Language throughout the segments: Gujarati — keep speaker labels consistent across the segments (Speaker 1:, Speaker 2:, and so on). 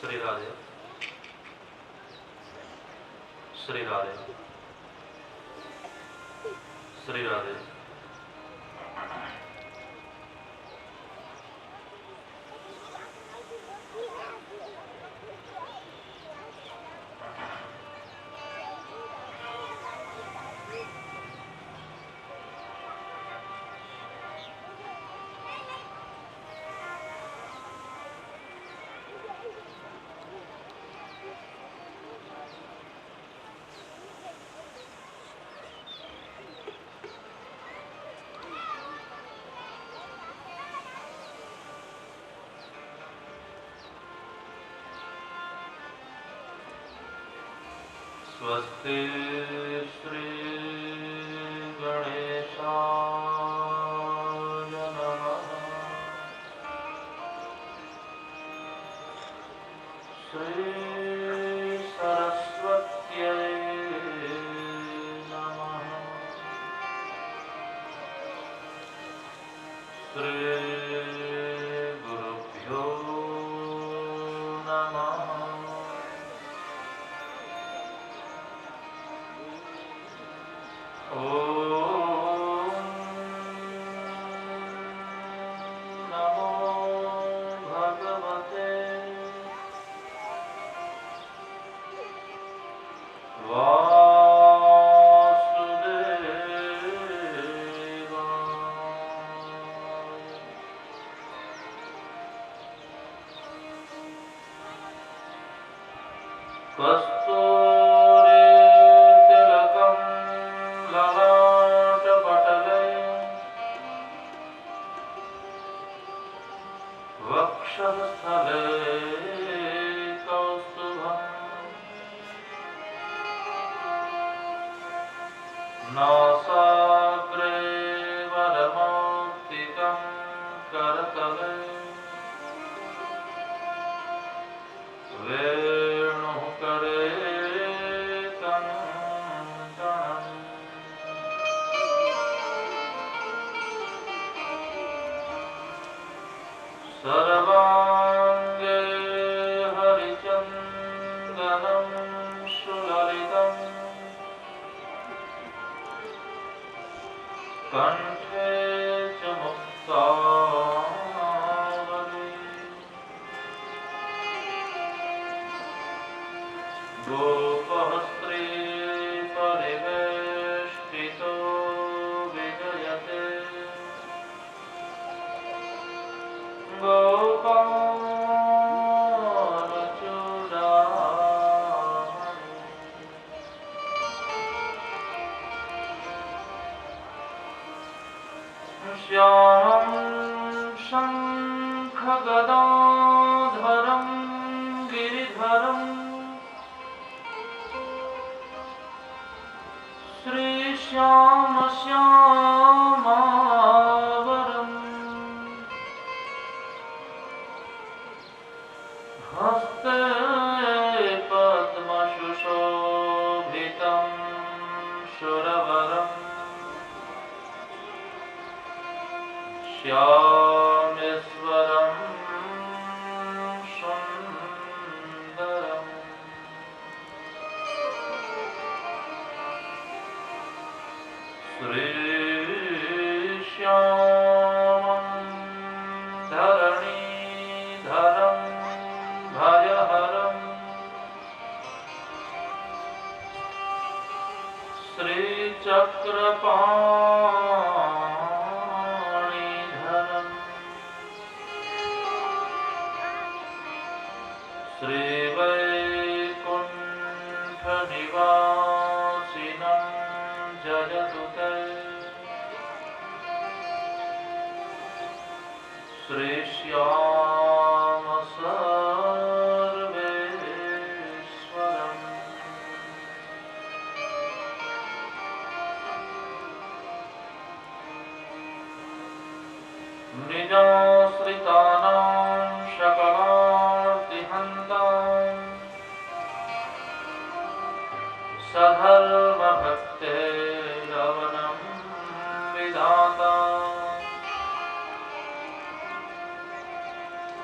Speaker 1: श्री राधे, श्री राधे, श्री राधे। स्वस्ति श्री गणेशाय नमः। श्री सरस्वत्यै नमः। श्री गुरुभ्यो नमः।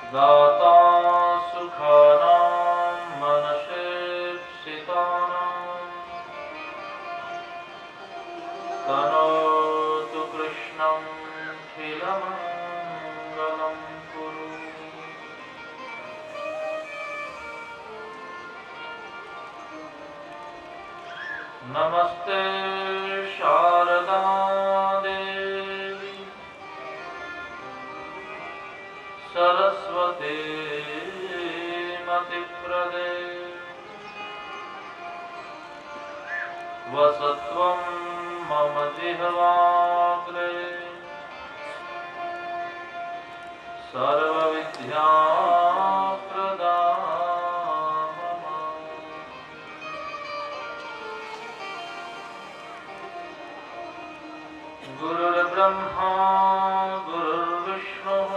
Speaker 1: दाता सुखानां कृष्णं खिलमङ्गलं कुरु। नमस्ते शारदा देवी सरस्वती मतिप्रदे वसत्वं मम जिह्वाग्रे सर्वविद्याप्रदा गुरुर्ब्रह्मा गुरुर्विष्णुः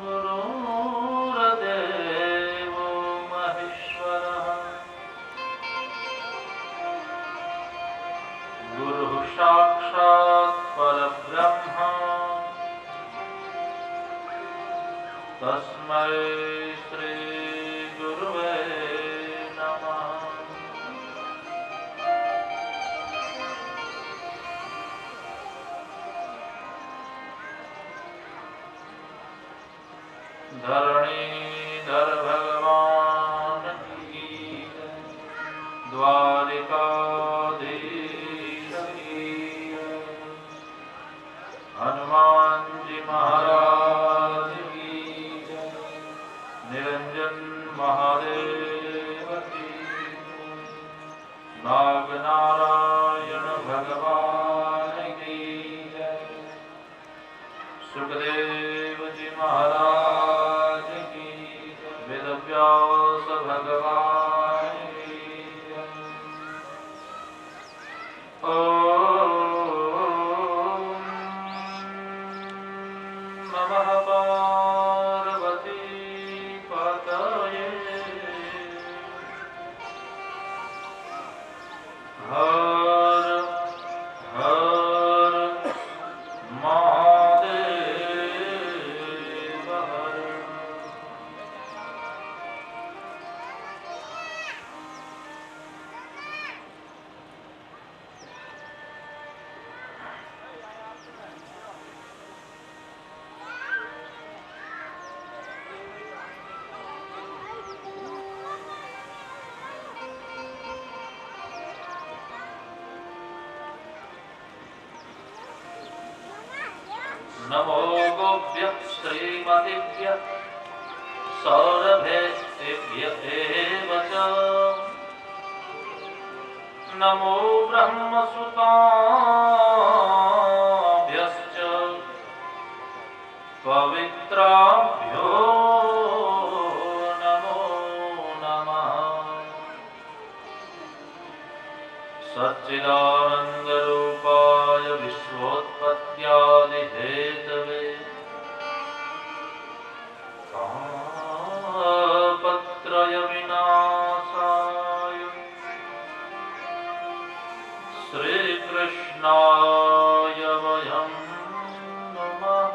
Speaker 1: गुरुर्देवो महेश्वरः गुरुः साक्षात् परब्रह्म तस्मै श्री गुरुवे नमः। धरणीधर भगवान की द्वारिकाधीश की हनुमान जी महाराज की निरंजन महादेव की नागनारायण भगवान की सुखदेव जी महाराज की वेदव्यास भगवान की ओम नमः पार्वती पतये हर हर महादेव हर। नमो गोभ्यः श्रीमतिभ्यः सौरभेभ्यः एव च नमो ब्रह्मसुताभ्यश्च पवित्राभ्यो नमो नमः। सच्चिदानन्दरूपाय विश्वोत्पत्त्यादिहेतवे तापत्रयविनाशाय श्रीकृष्णाय वयं नमः।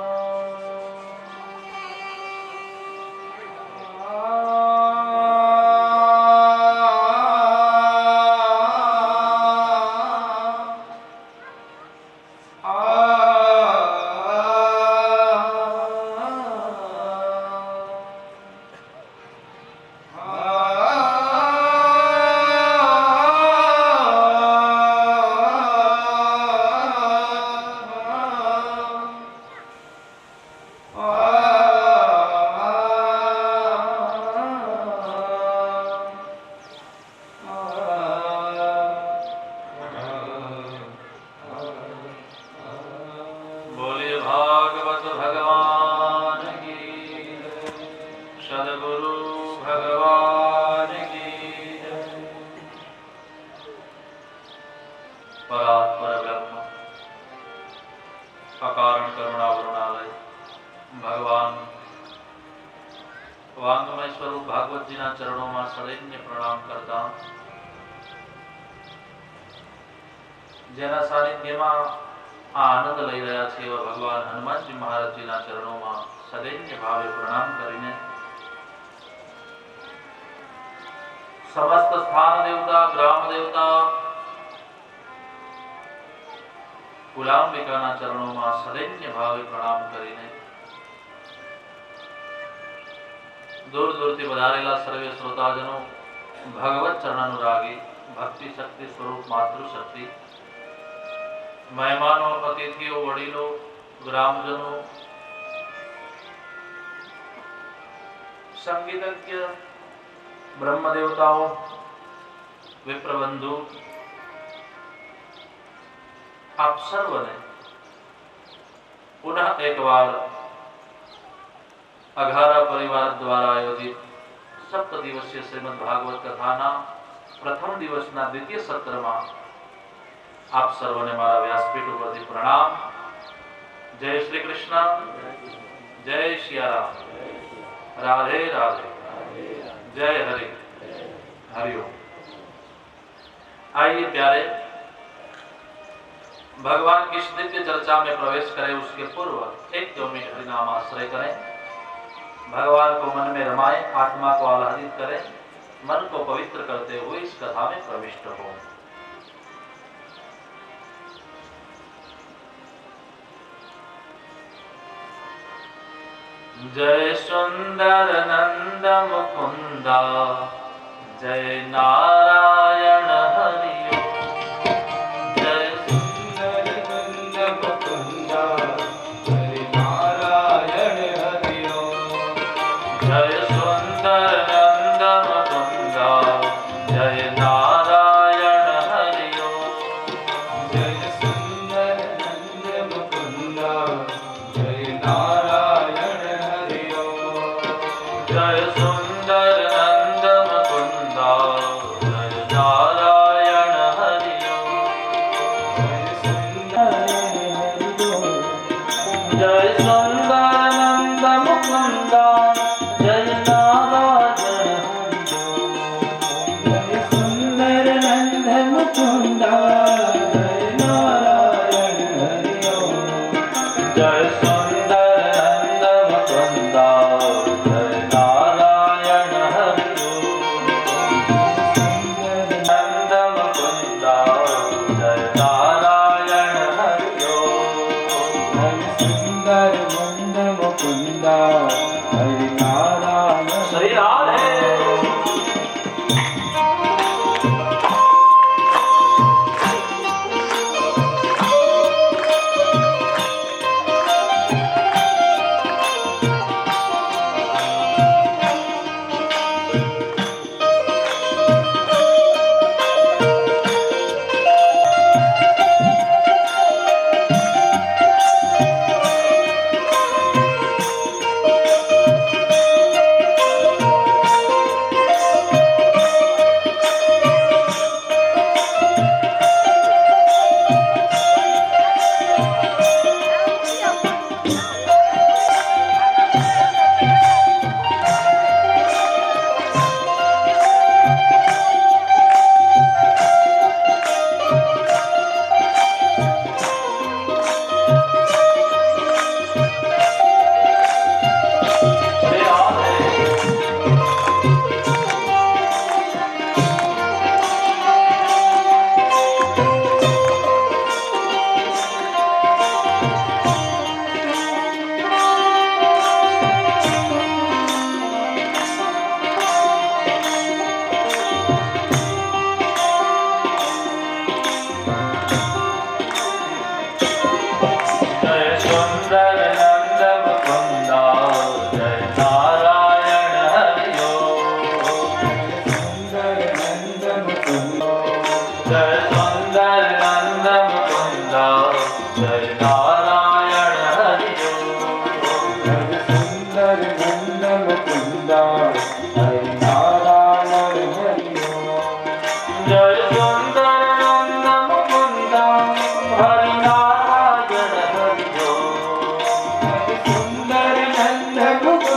Speaker 1: अकारण करुणावरुणालय भगवान वांगमय स्वरूप भागवत जी चरणों में सदैन्य प्रणाम करता जेना सानिध्य में आनंद लई रहा छे एवा भगवान हनुमान जी महाराज जी चरणों में सदैन्य भावे प्रणाम करीने समस्त स्थान देवता ग्राम देवता કુલાંબિકાના ચરણોમાં સદૈન્ય ભાવે પ્રણામ કરીને દૂર દૂરથી પધારેલા સર્વે શ્રોતાજનો, ભગવત ચરણાનુરાગી, ભક્તિ શક્તિ સ્વરૂપ માતૃશક્તિ, મહેમાનો, અતિથિઓ, વડીલો, ગ્રામજનો, સંગીતજ્ઞ, બ્રહ્મ દેવતાઓ, વિપ્રબંધુ, આપ સર્વને પુનઃ એકવાર અઘારા પરિવાર દ્વારા આયોજિત સપ્ત દિવસીય શ્રીમદ ભાગવત કથાના પ્રથમ દિવસના દ્વિતીય સત્રમાં આપ સર્વને મારા વ્યાસપીઠ ઉપરથી પ્રણામ. જય શ્રી કૃષ્ણ, જય સિયારામ, राधे राधे, जय हरि, हरिओम. आइए प्यारे, भगवान की दिव्य चर्चा में प्रवेश करें उसके पूर्व 1-2 मिनट हरिनाम आश्रय करें. भगवान को मन में रमाएं, आत्मा को आह्लादित करें, मन को पवित्र करते हुए इस कथा में प्रविष्ट हो. जय सुंदर नंद मुकुंदा, जय नारायण हरि. जय सुंदर नंद मुकुंदा, जय नारायण हरि. जय सुंदर नंद मुकुंदा, जय नारायण हरि. जय सुंदर नंद मुकुंदा, जय नारायण. जय सुंदर नंद मुकुंदा, जय नारायण हरि. जय सुंदर नंद मुकुंदा, जय नारायण हरि. जय सुंदर नंद मुकुंदा, जय नारायण हरि. जय सुंदर नंद मुकुंदा,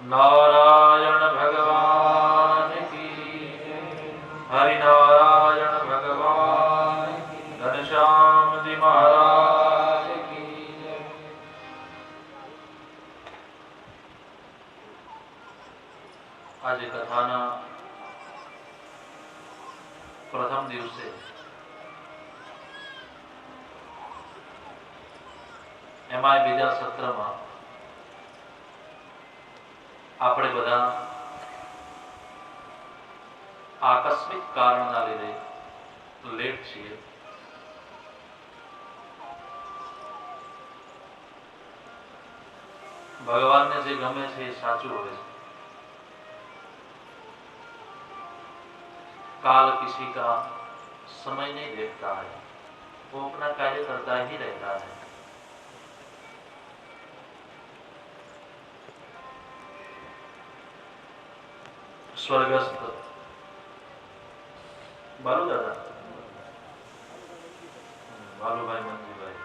Speaker 1: नारायण भगवान की हरि नारायण भगवान घनश्याम जी महाराज की आज कथाना प्रथम दिवसे एमाय बीजा सत्रमां આપણે બધા આકસ્મિક કારણના લીધે લેટ છીએ. ભગવાનને જે ગમે છે એ સાચું હોય છે. काल किसी का समय नहीं देखता है, वो अपना कार्य करता ही रहता है. स्वर्गस्थ बालू दादा बालूभाई મંજીભાઈ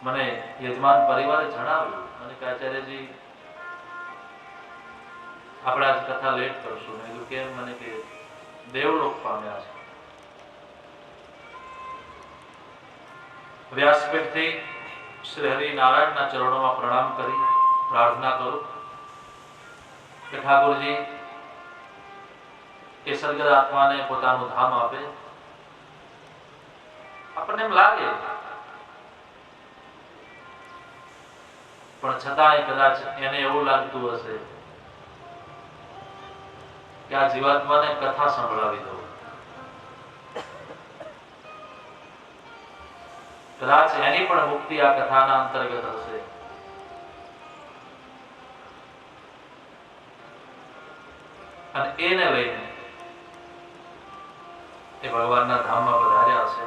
Speaker 1: મને યજમાન પરિવારે જણાવ્યું અને કે આચાર્યજી આપણે આજ કથા લેટ કરશું. મેં કીધું કેમ? મને કે દેવલોક પામ્યા છે. વ્યાસપીઠથી શ્રી હરિનારાયણના ચરણોમાં પ્રણામ કરી પ્રાર્થના કરું કે ઠાકોરજી એ સદગત આત્માને પોતાનું ધામ આપે. આપણને એમ લાગે પણ છતાંય કદાચ એને એવું લાગતું હશે કે આ જીવાત્માને કથા સંભળાવી દઉં. કદાચ એની પણ મુક્તિ આ કથાના અંતર્ગત હશે. અને એને લઈને એ ભગવાનના ધામમાં પધાર્યા હશે.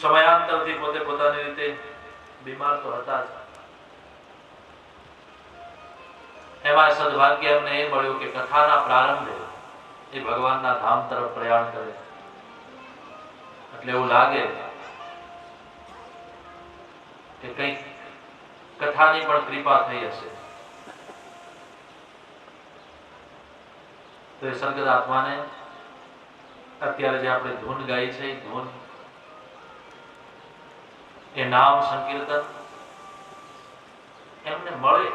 Speaker 1: સમયાંતરથી પોતે પોતાની રીતે બીમાર તો હતા જ. એમાં સદભાગ્ય એમને એ મળ્યું કે કથાના પ્રારંભે એ ભગવાનના ધામ તરફ પ્રયાણ કરે. એટલે એવું લાગે કે કંઈક કથાની પણ કૃપા થઈ હશે. તો એ સદગત આત્માને અત્યારે જે આપણે ધૂન ગાઈ છે એ ધૂન, એ નામ સંકીર્તન એમને મળે,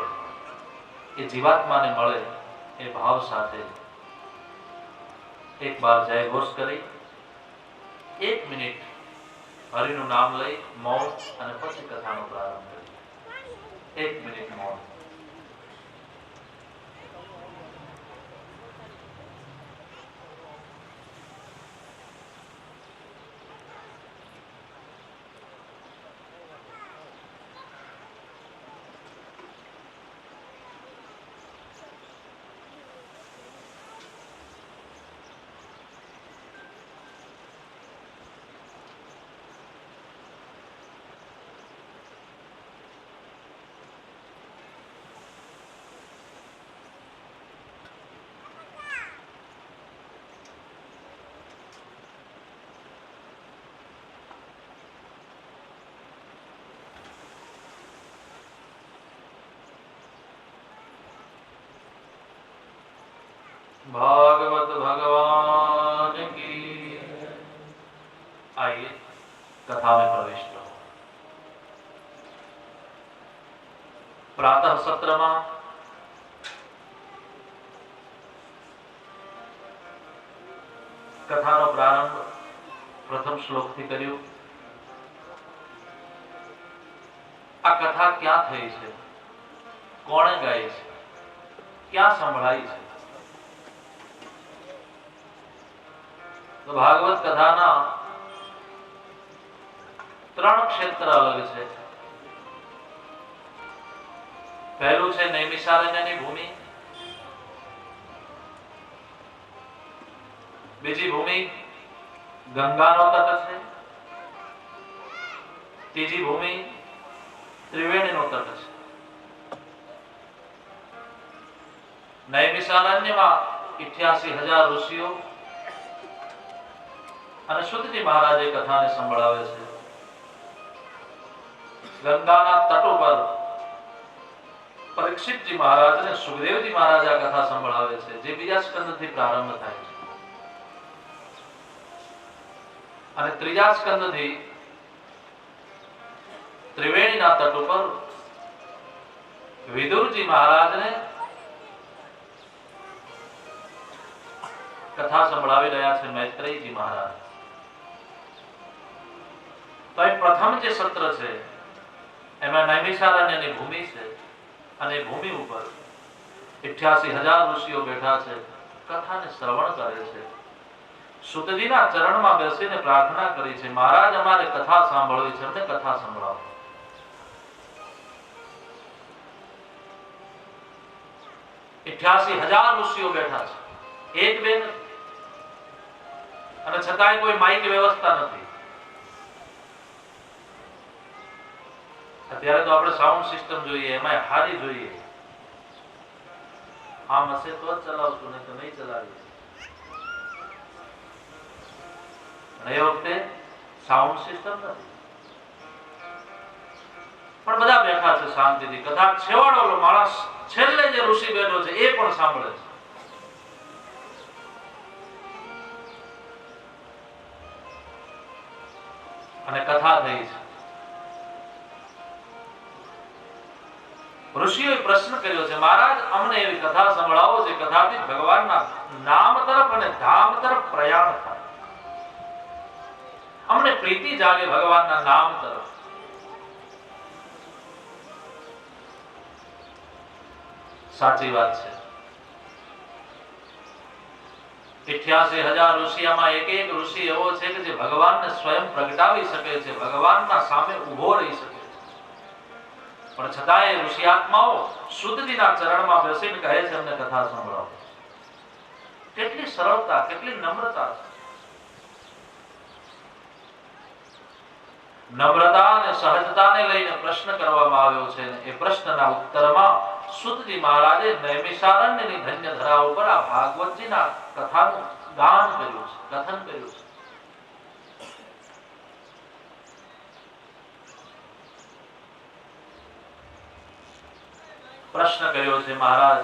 Speaker 1: એ જીવાત્માને મળે એ ભાવ સાથે એક બાર જય ઘોષ કરી 1 મિનિટ હરિનું નામ લઈ મૌન અને પછી કથાનો પ્રારંભ કરી. 1 મિનિટ મૌન. भागवत भगवान की. आइए कथा में प्रवेश करो. प्रातः सत्रमा कथाનો પ્રારંભ પ્રથમ શ્લોકથી કર્યો. આ કથા ક્યાં થઈ છે, કોણે ગાઈ છે, ક્યાં સંભળાઈ છે? તો ભાગવત કથાના 3 ક્ષેત્ર અલગ છે. પહેલું છે નૈમિષારણ્યની ભૂમિ, બીજી ભૂમિ ગંગાનો તટ છે, ત્રીજી ભૂમિ ત્રિવેણીનો તટ છે. નૈમિષારણ્યમાં 88,000 ઋષિઓ અને સુતજી મહારાજે કથાને સંભળાવે છે. ગંગાના તટ ઉપર પરીક્ષિતજી મહારાજ અને સુખદેવજી મહારાજ આ કથા સંભળાવે છે, જે બીજા સ્કંદથી પ્રારંભ થાય છે. અને ત્રીજા સ્કંદથી ત્રિવેણીના તટ ઉપર વિદુરજી મહારાજને કથા સંભળાવી રહ્યા છે મૈત્રેયજી મહારાજ. તો એ પ્રથમ જે સત્ર છે એમાં નૈમિષારણ્યની ભૂમિ છે અને ભૂમિ ઉપર 88,000 ઋષિઓ બેઠા છે, કથાને શ્રવણ કરે છે. સુતજીના ચરણમાં બેસીને પ્રાર્થના કરી છે, મહારાજ અમારે કથા સાંભળવી છે, અમને કથા સંભળાવો. $88,000 ઋષિઓ બેઠા છે, એક બે નથી. અને છતાંય કોઈ માઇક વ્યવસ્થા નથી. અત્યારે તો આપણે સાઉન્ડ સિસ્ટમ જોઈએ, એમાં હારી જોઈએ. આમ હશે તો જ ચલાવશું, નહીં તો નહીં ચલાવીએ. અને એ વખતે સાઉન્ડ સિસ્ટમ નથી, પણ બધા બેઠા છે શાંતિથી. કથા છેવાડો માણસ છેલ્લે જે ઋષિ બેઠો છે એ પણ સાંભળે છે. અને કથા થઈ છે. ઋષિઓએ પ્રશ્ન કર્યો છે, મહારાજ અમને એવી કથા સંભળાવો જે કથાથી ભગવાનના નામ તરફ અને ધામ તરફ પ્રયાણ થાય, અમને પ્રીતિ જાગે ભગવાનના નામ તરફ. સાચી વાત છે. 88,000 ઋષિયામાં એક એક ઋષિ એવો છે કે જે ભગવાનને સ્વયં પ્રગટાવી શકે છે, ભગવાનના સામે ઊભો રહી શકે છે. પણ છતાંય ઋષિઆત્માઓ શુદ્ધજીના ચરણમાં બેસીને કહે છે અમને કથા સંભળાવો. કેટલી સરળતા, કેટલી નમ્રતા છે. નમ્રતા અને સહજતાને લઈને પ્રશ્ન કરવામાં આવ્યો છે. એ પ્રશ્નના ઉત્તરમાં સુતજી મહારાજે નૈમિષારણ્યની ધન્ય ધરા ઉપર આ ભાગવતજીના કથાનું ગાન કર્યું છે, કથન કર્યું છે. પ્રશ્ન કર્યો છે, મહારાજ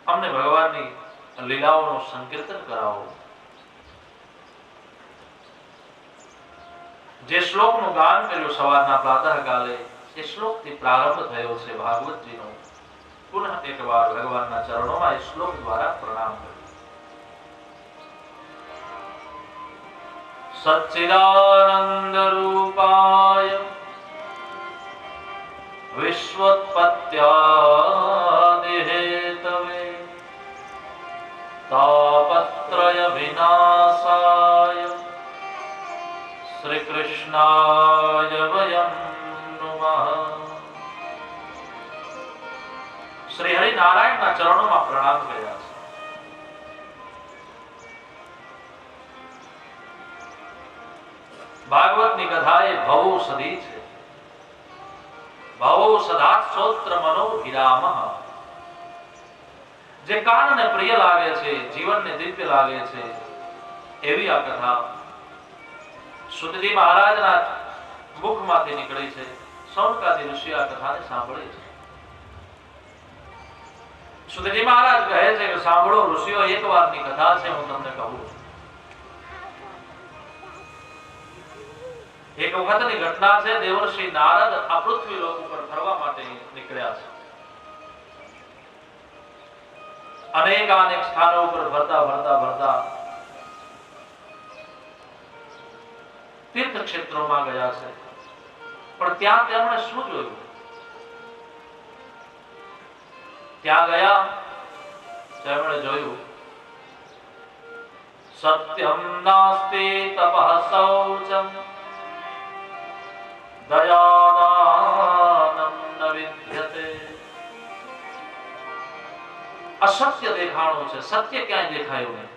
Speaker 1: અમને ભગવાનની લીલાઓનું સંકીર્તન કરાવો. જે શ્લોકનું ગાન કર્યું સવારના પ્રાતઃકાલે, એ શ્લોકથી પ્રારંભ થયો છે ભાગવતજીનો. પુનઃ એકવાર ભગવાનના ચરણોમાં એ શ્લોક દ્વારા પ્રણામ કર્યું. સચ્ચિદાનંદ રૂપાય વિશ્વોત્પત્યાદિ હેતવે તાપત્રય વિનાશાય શ્રી કૃષ્ણાય વયં નમઃ. શ્રી હરિનારાયણના ચરણોમાં પ્રણામ કર્યા છે. ભાગવતની કથા એ ભવૌષધી છે. ભવૌષધાત શ્રોત્ર મનોભિરામઃ. જે કાનને પ્રિય લાગે છે, જીવનને દિવ્ય લાગે છે, એવી આ કથા સુતજી મહારાજના મુખમાંથી નીકળી છે. સૌનકાદી ઋષિ આ કથાને સાંભળી છે. સુતજી મહારાજ કહે છે કે સાંભળો ઋષિઓ, એક વારની કથા છે, હું તમને કહું. એક વખતની ઘટના છે. દેવર્ષિ નારદ આ પૃથ્વી લોક ઉપર ફરવા માટે નીકળ્યા છે. અનેક સ્થાનો ઉપર ફરતા ફરતા ફરતા તીર્થ ક્ષેત્રોમાં ગયા છે. પણ ત્યાં તેમણે શું જોયું? ત્યાં ગયા તેમણે જોયું સત્યમ નાસ્તિ તપઃ શૌચમ દયાદાનમ ન વિદ્યતે. અસત્ય દેખાણું છે, સત્ય ક્યાંય દેખાયું નહીં.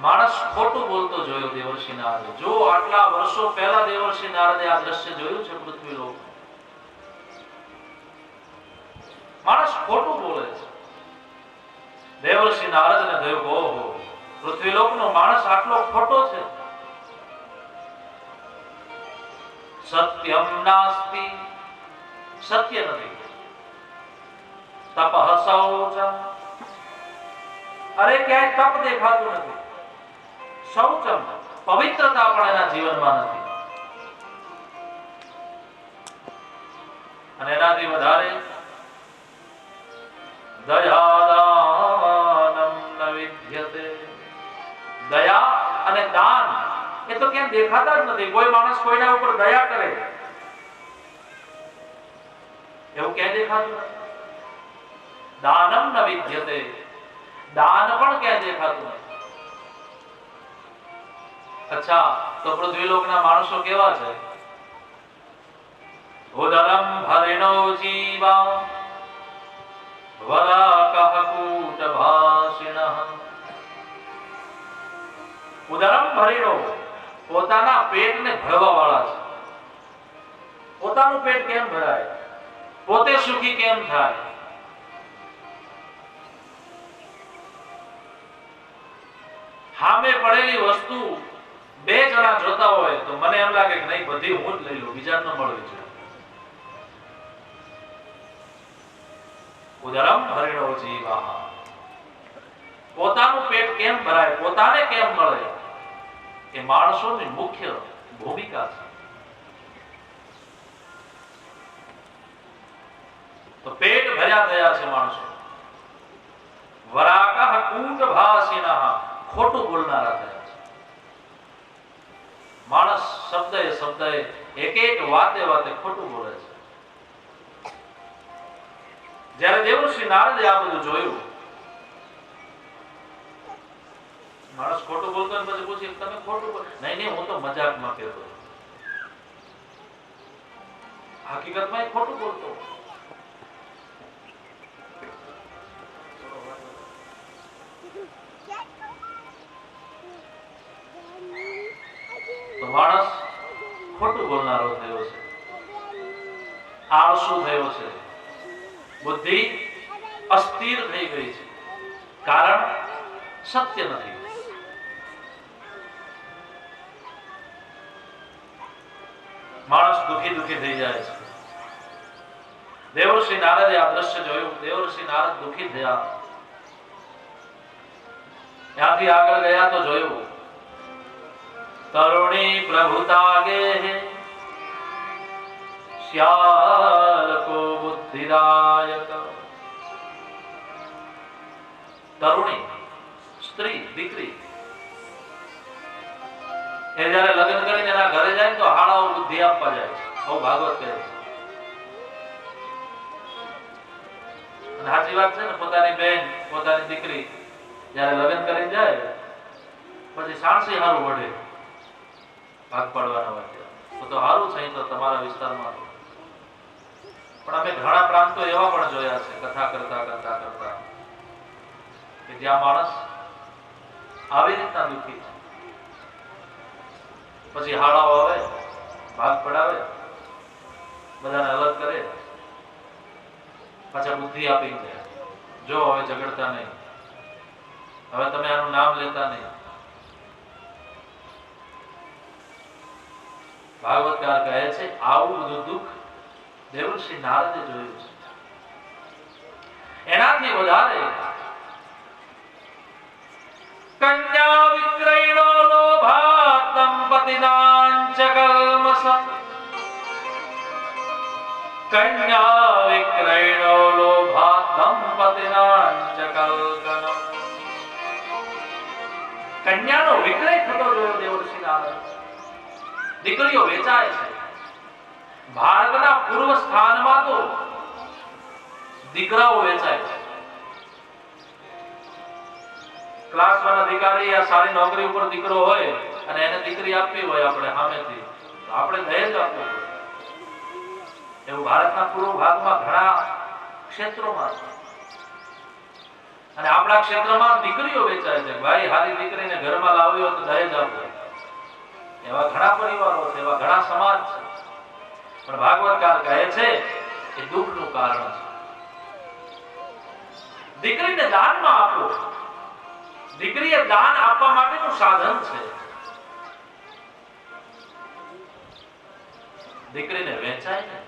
Speaker 1: માણસ ખોટું બોલતો જોયો દેવર્ષિ નારદે. જો આટલા વર્ષો પહેલા દેવર્ષિ નારદે આ દ્રશ્ય જોયું છે પૃથ્વી લોક. માણસ ખોટું બોલે છે. દેવર્ષિ નારદને થયું કે ઓહો, પૃથ્વી લોકનો માણસ આટલો ખોટો છે. સત્યમ નાસ્તિ, સત્ય નથી. તપઃ શૌચમ, અરે ક્યાંય તપ દેખાતું નથી. શૌચમ, પવિત્રતા પણ એના જીવનમાં નથી. અને એનાથી વધારે દયાદાનમ ન વિદ્યતે. દયા અને દાન એ તો ક્યાં દેખાતા જ નથી. કોઈ માણસ કોઈના ઉપર દયા કરે એવું ક્યાં દેખાતું નથી. દાનમ ન વિદ્યતે, દાન પણ ક્યાં દેખાતું નથી. અચ્છા, તો પૃથ્વીલોકના માણસો કેવા છે? ઉદરમ ભરિણો જીવા વરાકઃ કૂટભાષિણઃ. ઉદરમ ભરિણો, પોતાના પેટને ભરવા વાળા છે. પોતાનું પેટ કેમ ભરાય? પોતે સુખી કેમ થાય? સામે પડેલી વસ્તુ બે જણા જોતા હોય તો મને એમ લાગે કે નહીં, બધી હું જ લઈ લઉં, બીજા ન મળવી જોઈએ. ઉદરમ ભરિણો જીવાહ, પોતાનું પેટ કેમ ભરાય, પોતાને કેમ મળે, એ માણસોની મુખ્ય ભૂમિકા છે. તો પેટ ભર્યા થયા છે માણસો. વરાકઃ કૂટ ભાષિનઃ, ખોટું બોલનારા થયા છે. માણસ શબ્દે શબ્દે એક એક વાતે વાતે ખોટું બોલે છે. જ્યારે દેવઋષિ નારદે આ બધું જોયું, માણસ ખોટું બોલતો ને પછી પૂછે તમે ખોટું બોલ, નહીં હું તો મજાકમાં કહેતો, હકીકતમાં એ ખોટું બોલતો. તો માણસ ખોટું બોલનારો થયો છે, આળસુ થયો છે, બુદ્ધિ અસ્થિર થઈ ગઈ છે. કારણ સત્ય નથી. માણસ દુખી દુખી થઈ જાય છે. દેવઋષિ નારદે આ દ્રશ્ય જોયું. દેવઋષિ નારદ દુખી થયા. ત્યાંથી આગળ ગયા તો જોયું, તરુણી પ્રભુતાગે શ્યાલ કો બુદ્ધિદાયક. તરુણી, સ્ત્રી, દીકરી, એ જયારે લગ્ન કરીને એના ઘરે જાય તો હાળાઓ બુદ્ધિ આપવા જાય છે. આવું ભાગવત કહે છે. સાચી વાત છે ને. પોતાની બેન, પોતાની દીકરી જયારે લગ્ન કરીને જાય પછી સાણસી હારું વઢે, ભાગ પાડવાના વાત તો હારું છે તો તમારા વિસ્તારમાં. પણ અમે ઘણા પ્રાંતો એવા પણ જોયા છે કથા કરતા કરતા કરતા કે જ્યાં માણસ આવી રીતના દુઃખી છે. પછી હાડાઓ આવે, ભાગ પડાવે, બધાને અલગ કરે, પાછા બુદ્ધિ આપી દે, જો હવે ઝઘડતા નહીં, હવે તમે આનું નામ લેતા નહીં. ભાગવતકાર કહે છે આવું બધું દુઃખ દેવઋષિ નારદે જોયું છે. એનાથી વધારે કન્યા વિક્રયણો લોભાત દંપતિનાંચ કલ્મષ. કન્યા વિક્રયણો લોભાત દંપતિનાંચ કલ્મષ. કન્યાનો વિક્રય થતો જોયો દેવઋષિ નારદ. દીકરીઓ વેચાય છે. ભારતના પૂર્વ સ્થાનમાં તો દીકરાઓ વેચાય છે. ક્લાસ 1 અધિકારી યા સારી નોકરી ઉપર દીકરો હોય અને એને દીકરી આપવી હોય આપણે સામેથી, તો આપણે દહેજ આપવું પડે. એવું ભારતના પૂર્વ ભાગમાં ઘણા ક્ષેત્રોમાં છે. અને આપણા ક્ષેત્રમાં દીકરીઓ વેચાય છે. ભાઈ હારી દીકરીને ઘરમાં લાવી હોય તો દહેજ આપવું. એવા ઘણા પરિવારો છે, એવા ઘણા સમાજ છે. પણ ભાગવતકાર કહે છે એ દુઃખનું કારણ છે. દીકરીને દાનમાં આપો. દીકરી એ દાન આપવા માટેનું સાધન છે. દીકરીને વેચાય ને.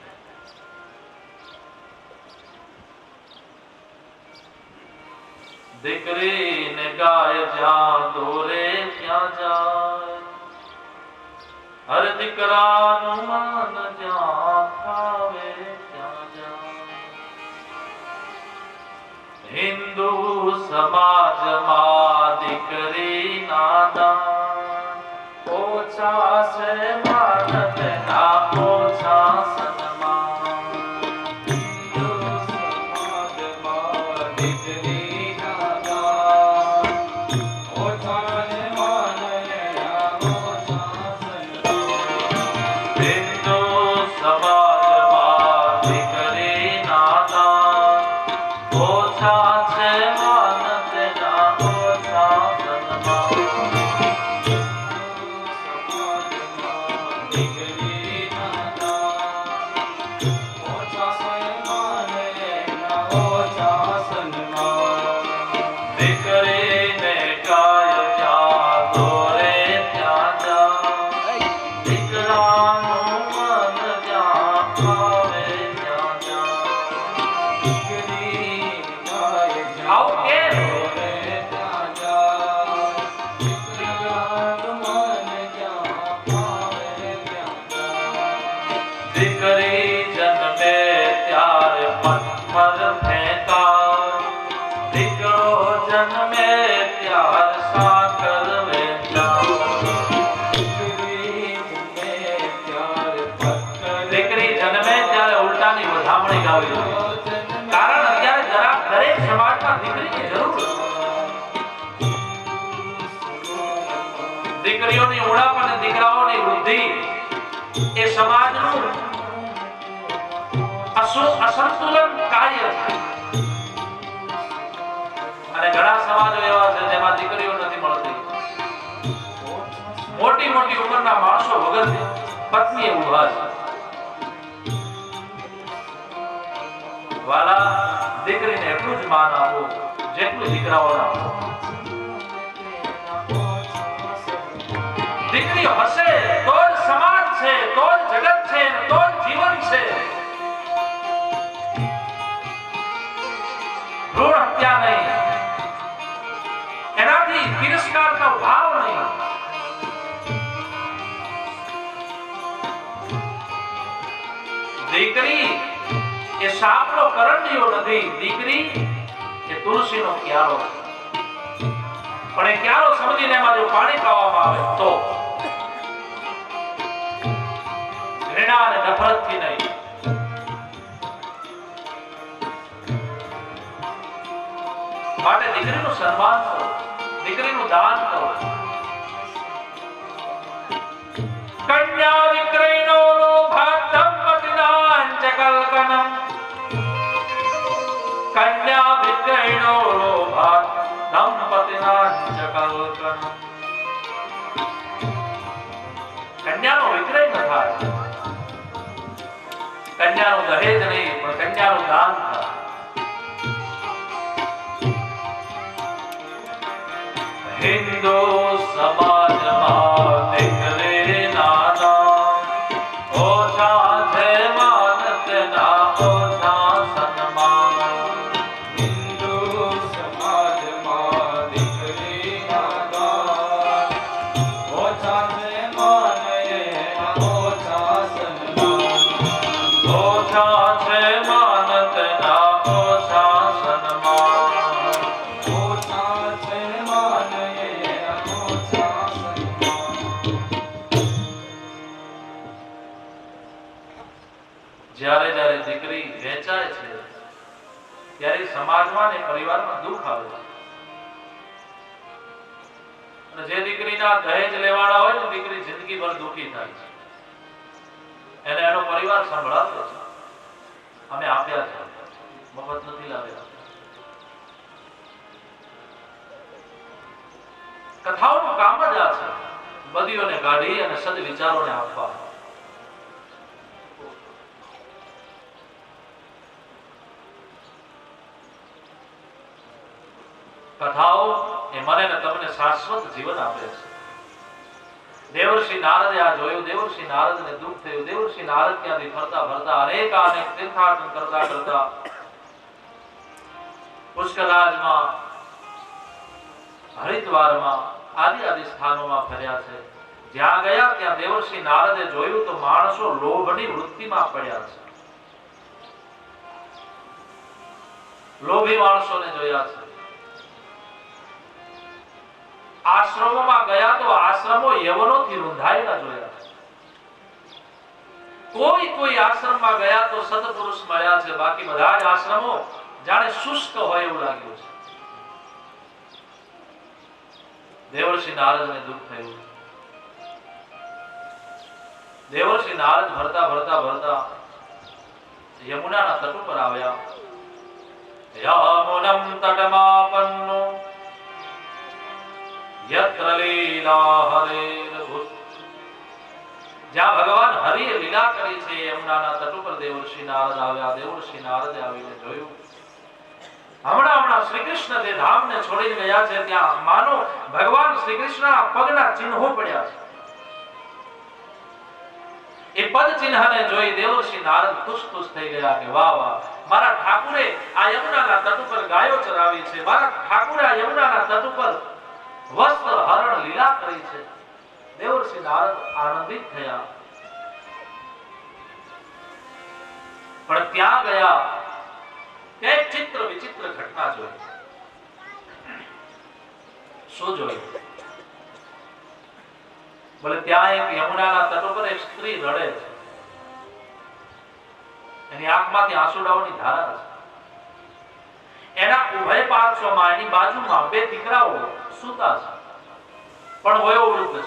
Speaker 1: દીકરીને ગાય જ્યાં દોરે ત્યાં જાય, હર દીકરાનું મન જ્યાં ફાવે ત્યાં જાય. હિન્દુ સમાજમાં દીકરી નાદાન, ઓછા છે માન તેના ઓછા સન્માન. હિન્દુ સમાજમાં દીકરી નાદાન, ઓછા છે માન તેના ઓછા સન્માન. હિન્દુ સમાજમાં દીકરી નાદાન, ઓછા છે માન તેના ઓછા સન્માન. દીકરી નાદાન, ઓછા છે માન તેના ઓછા સન્માન. દીકરીને ગાય જ્યાં દોરે ત્યાં જાય, દીકરાનું મન જ્યાં ફાવે ત્યાં જાય. દીકરી ગાય જ્યાં દોરે ત્યાં જન્મે ત્યાર સાકર દીકરી જન્મે ત્યારે ઉલટાની વધામણી ગાવી, કારણ અત્યારે દરેક સમાજમાં દીકરીની જરૂર છે. દીકરીઓની ઉણપ અને દીકરાઓની વૃદ્ધિ એ સમાજનું અસંતુલન કાર્ય છે. અને ઘણા સમાજો એવા છે જેમાં દીકરીઓ નથી મળતી. મોટી મોટી ઉંમરના માણસો વગર પત્ની ઉભા છે. વાલા, દીકરીને એટલું જ માન આપો જેટલું દીકરાઓને આપો. દીકરીઓ હશે તો જ સમાજ છે, તો જ જગત છે, તો જ જીવન છે. ભ્રૂણ હત્યા નહીં, એનાથી તિરસ્કારનો ભાવ નહીં. દીકરી એ સાપનો કરંડિયો નથી, દીકરી એ તુલસીનો ક્યારો છે. પણ એ ક્યારો સમજીને એમાં જો પાણી પાવામાં આવે તો ઘૃણા અને નફરતથી નહીં. માટે દીકરીનું સન્માન કરો, દીકરીનું દાન કરો. કન્યા વિક્રયનો લોભાત દંપતિનાં ચ કલ્પનમ. કન્યા વિક્રયનો લોભાત દંપતિનાં ચ કલ્પનમ. કન્યાનો વિક્રય ન થાય, કન્યાનું દહેજ નહીં પણ કન્યાનું દાન થાય. હિન્દુ સમાજમાં દીકરીના નામ ઓછા છે, માનતના ઓછા સન્માન.
Speaker 2: હિન્દુ સમાજમાં દીકરીના નામ ઓછા છે, માનતના ઓછા સન્માન.
Speaker 1: ઓછા છે માનતના ઓછા સન્માન. જ્યારે જ્યારે દીકરી વેચાય છે ત્યારે સમાજમાં અને પરિવારમાં દુઃખ આવે છે. અને જે દીકરીના દહેજ લેવાના હોય ને દીકરી જિંદગીભર દુઃખી થાય છે. એને એનો પરિવાર સંભળાવે છે, અમે આપ્યા છે, મફત નથી લાવ્યા. કથાઓનું કામ જ આ છે, બદીઓને કાઢી અને સદવિચારોને આપવા. કથાઓ એ મને ને તમને શાશ્વત જીવન આપે છે. દેવર્ષિ નારદે આ જોયું, દેવર્ષિ નારદને દુઃખ થયું. દેવર્ષિ નારદ ત્યાંથી ફરતા ફરતા અનેક તીર્થાટન કરતા કરતા પુષ્કરાજમાં, હરિદ્વારમાં આદિ સ્થાનોમાં ફર્યા છે. જ્યાં ગયા ત્યાં દેવર્ષિ નારદે જોયું તો માણસો લોભની વૃત્તિમાં પડ્યા છે. લોભી માણસોને જોયા છે. આશ્રમોમાં ગયા તો આશ્રમો યવનોથી રૂંધાયેલા જોયા છે. કોઈ આશ્રમમાં ગયા તો સત્પુરુષ મળ્યા છે, બાકી બધા જ આશ્રમો જાણે શુષ્ક હોય એવું લાગ્યું છે. દેવર્ષિ નારદને દુઃખ થયું. દેવર્ષિ નારદ ભરતા ભરતા ભરતા યમુનાના તટ ઉપર આવ્યા. યમુનમ તટમાપન્નો યત્ર લીલા હરેર ભૂત. જ્યાં ભગવાન હરિએ લીલા કરી છે યમુનાના તટ ઉપર દેવર્ષિ નારદ આવ્યા. દેવર્ષિ નારદે આવીને જોયું, હમણાં શ્રી કૃષ્ણ જે ધામને છોડીને ગયા છે ત્યાં માનો ભગવાન શ્રી કૃષ્ણના પગના ચિહ્નો પડ્યા છે. એ પદ ચિહ્નને જોઈ દેવર્ષિ નારદ ખુશ થઈ ગયા કે વાહ વાહ, મારા ઠાકુરે આ યમુનાના તટ ઉપર ગાયો ચરાવી છે, મારા ઠાકુરે આ યમુનાના તટ ઉપર વસ્ત્ર હરણ લીલા કરી છે. દેવર્ષિ નારદ આનંદિત થયા. પણ ત્યાં ગયા એક ચિત્ર વિચિત્ર ઘટના જોઈ. શું જોયું? બોલે ત્યાં એક યમુનાના તટ પર એક સ્ત્રી રડે છે. એની આંખમાંથી આંસુડાઓની ધારા છે. એના ઉભય પાર્શ્વમાં એની બાજુમાં બે દીકરાઓ સૂતા છે, પણ વયોવૃદ્ધ છે,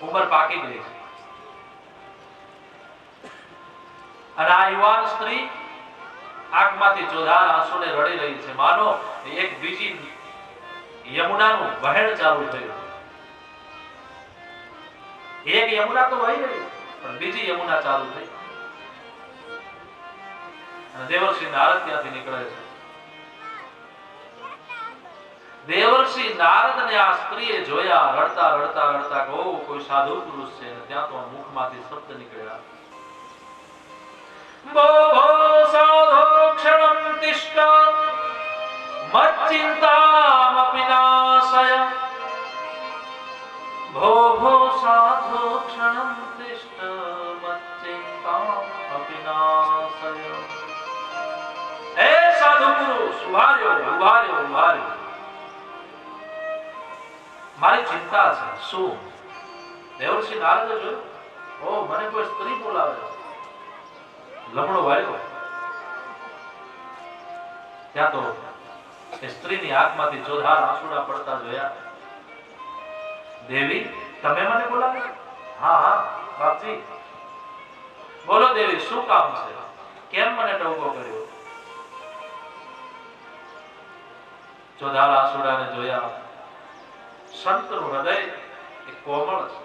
Speaker 1: ઉંમર પાકી ગઈ છે. અને આ યુવાન સ્ત્રી આંખમાંથી જોધાર આંસુને રડી રહી છે, માનો એક બીજી યમુનાનું વહેણ ચાલુ થયું. એક યમુના તો વહી રહી પણ બીજી યમુના ચાલુ થઈ. અને દેવર્ષિ નારદ ત્યાંથી નીકળે છે. દેવર્ષિ નારદને આ સ્ત્રીએ જોયા રડતા રડતા રડતા કે ઓ કોઈ સાધુ પુરુષ છે. ત્યાં તો મુખમાંથી શબ્દ નીકળ્યા, ભો ભો સાધો ક્ષણમ તિષ્ઠ મચ્ચિંતામપિ નાશય. ભો ભો સાધો ક્ષણમ તિષ્ઠ મચ્ચિંતામપિ નાશય. હે સાધુ પુરુષ, ઉભા રહ્યો, ઉભા રહ્યો, ઉભા રહ્યો. મારી ચિંતા છે. શું? દેવર્ષિ નારદે જોયું, ઓ મને કોઈ સ્ત્રી બોલાવે છે. લમણો વાળ્યો. ત્યાં તો એ સ્ત્રીની આંખમાંથી જોધાર આંસુડા પડતા જોયા. દેવી, તમે મને બોલાવે? હા હા બાપજી. બોલો દેવી, શું કામ છે? કેમ મને ટોકો કર્યો? જોધાર આંસુડાને જોયા. સંતનું હૃદય એ કોમળ છે,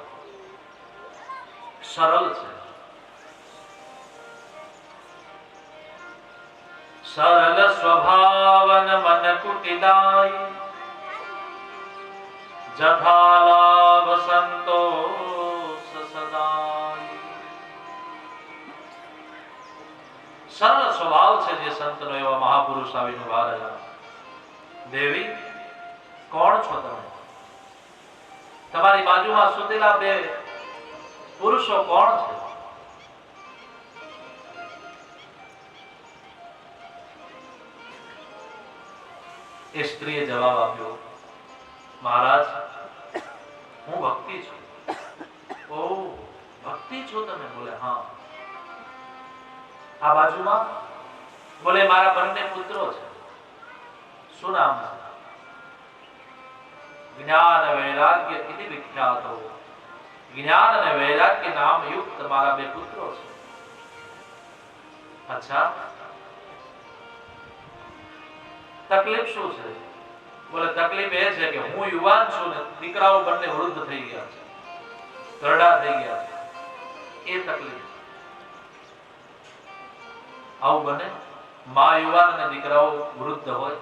Speaker 1: સરળ છે. સરળ સ્વભાવન મન કુટિલાય જથાલાભ સંતોષ સદાય. સરળ સ્વભાવ છે જે સંતનો, એવા મહાપુરુષ આવીને ઉભા રહ્યા. દેવી, કોણ છો તમે? તમારી બાજુમાં સુતેલા બે પુરુષો કોણ છે? એ સ્ત્રીએ જવાબ આપ્યો, મહારાજ, હું ભક્તિ છું. ઓ ભક્તિ છો તમે? બોલે હા. આ બાજુમાં? બોલે મારા બંને પુત્રો છે. શું નામ છે? જ્ઞાન વૈરાગ્ય ઇતિ વિખ્યાતો. જ્ઞાન અને વૈરાગ્ય નામ યુક્ત મારા બે પુત્રો છે. અચ્છા, તકલીફ શું છે? બોલે તકલીફ એ છે કે હું યુવાન છું ને દીકરાઓ બંને વૃદ્ધ થઈ ગયા છે, ઘરડા થઈ ગયા છે. એ તકલીફ. આવું બને? માં યુવાન અને દીકરાઓ વૃદ્ધ હોય?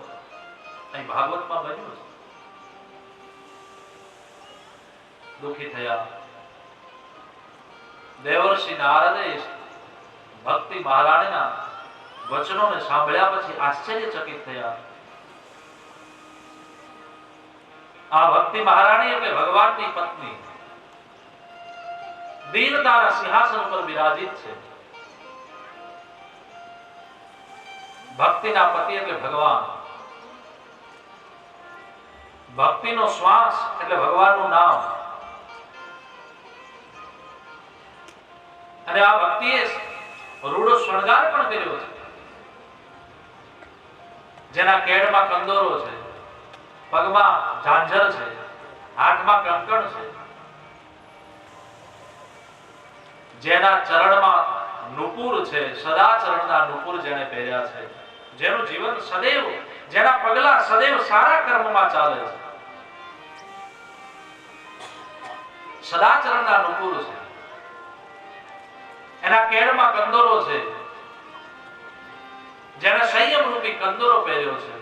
Speaker 1: અહીં ભાગવતમાં બન્યું છે. દુઃખી થયા. દેવર્ષિ નારદે ભક્તિ મહારાણીના વચનોને સાંભળ્યા પછી આશ્ચર્યચકિત થયા. આ ભક્તિ મહારાણી એટલે ભગવાનની પત્ની, દીનતાના સિંહાસન પર બિરાજિત છે. ભક્તિના પતિ એટલે ભગવાન. ભક્તિનો શ્વાસ એટલે ભગવાનનું નામ. અને આ ભક્તિએ રૂડો શણગાર પણ કર્યો છે. જેના કેડમાં કંદોરો છે, પગમાં ઝાંઝર છે, હાથમાં કંકણ છે, જેના ચરણમાં નુપુર છે, સદાચરણના નુપુર જેને પહેર્યા છે, જેનું જીવન સદૈવ, જેના પગલા સદૈવ સારા કર્મમાં ચાલે છે, સદાચરણના નુપુર છે. એના કેડમાં કંદોરો છે, જેને સંયમ રૂપી કંદોરો પહેર્યો છે.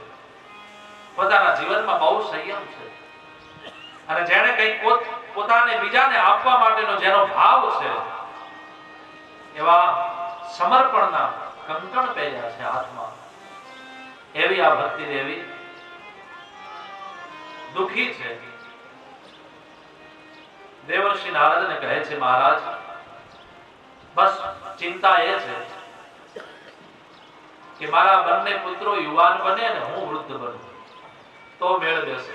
Speaker 1: પોતાના જીવનમાં બહુ સંયમ છે. અને જેને કંઈક પોતાને બીજાને આપવા માટેનો જેનો ભાવ છે, એવા સમર્પણના કંકણ પહેર્યા છે હાથમાં. એવી આ ભક્તિ દેવી દુઃખી છે. દેવર્ષિ નારદને કહે છે, મહારાજ, બસ ચિંતા એ છે કે મારા બંને પુત્રો યુવાન બને અને હું વૃદ્ધ બનું, તો મેળ બેસે,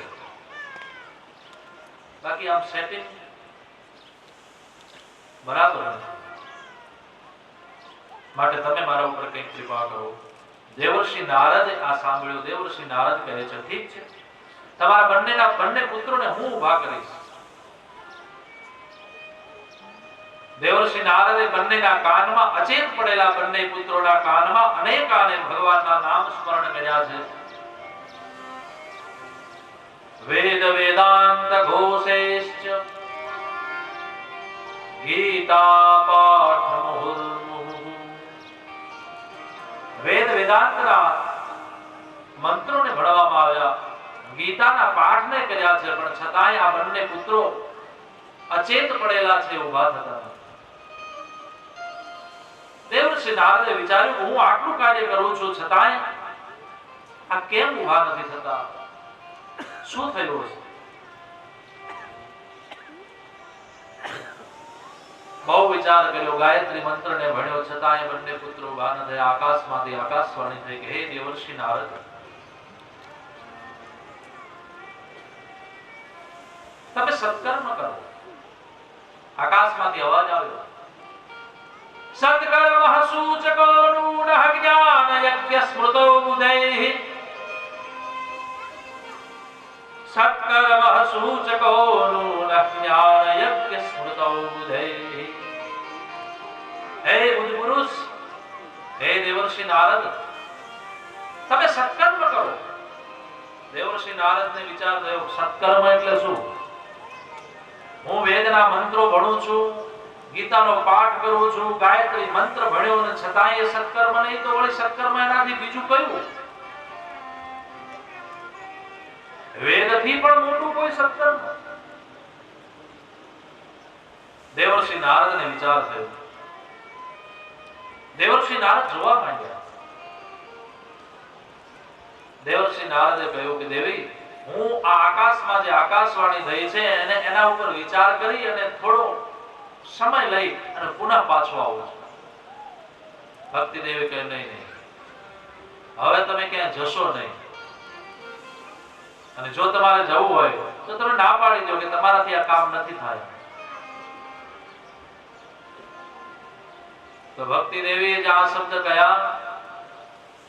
Speaker 1: બાકી આમ સેટિંગ બરાબર નથી. માટે તમે મારા ઉપર કંઈક કૃપા કરો. દેવર્ષિ નારદે આ સાંભળ્યું. દેવર્ષિ નારદ કહે છે, ઠીક છે, તમારા બંને પુત્રોને હું ઊભા કરીશ. દેવર્ષિ નારદે બંનેના કાનમાં, અચેત પડેલા બંને પુત્રોના કાનમાં અનેકાને ભગવાનના નામ સ્મરણ કર્યા છે. વેદ વેદાંત ઘોષેશ્ચ ગીતા પાઠ મુહુર્મુહુ. વેદ વેદાંતના મંત્રોને ભણવામાં આવ્યા, ગીતાના પાઠને કર્યા છે, પણ છતાંય આ બંને પુત્રો અચેત પડેલા છે, ઊભા થતા નથી. દેવર્ષિ નારદે વિચાર્યું, હું આટલું કાર્ય કરું છું, છતાંય આ કેમ ઊભા નથી થતા? શું થયું છે? બહુ વિચાર કર્યો, ગાયત્રી મંત્રને ભણ્યો, છતાંય બંને પુત્રો ઊભા ન થયા. આકાશમાંથી આકાશવાણી થઈ કે હે દેવર્ષિ નારદ, તમે સત્કર્મ કરો. આકાશમાંથી અવાજ આવ્યો, સત્કર્મ સૂચકો નૂન જ્ઞાન યજ્ઞ સ્મૃતો બુધૈ. સત્કર્મ સૂચકો નૂન જ્ઞાન યજ્ઞ સ્મૃતો બુધૈ. હે બુદ્ધ પુરુષ, હે દેવર્ષિ નારદ, તમે સત્કર્મ કરો. દેવર્ષિ નારદને વિચાર થયો, સત્કર્મ એટલે શું? હું વેદના મંત્રો ભણું છું, ગીતાનો પાઠ કરું છું, ગાયત્રી મંત્ર ભણ્યો, અને છતાંય સત્કર્મ નહીં, તો વળી સત્કર્મ એનાથી બીજું કયું? વેદથી પણ મોટું કોઈ સત્કર્મ? દેવર્ષિ નારદને વિચાર થયો. દેવર્ષિ નારદ જોવા માંડ્યા. દેવર્ષિ નારદે કહ્યું કે દેવી, હું આ આકાશમાં જે આકાશવાણી થઈ છે એને એના ઉપર વિચાર કરી અને થોડો સમય લઈ અને પુનઃ પાછો આવું છું. ભક્તિ દેવી કહે, નહીં નહીં, હવે તમે ક્યાં જશો નહીં, અને જો તમારે જવું હોય તો તમે ના પાડી દો કે તમારાથી આ કામ નથી થાય. તો ભક્તિ દેવીએ જે આ શબ્દ કહ્યા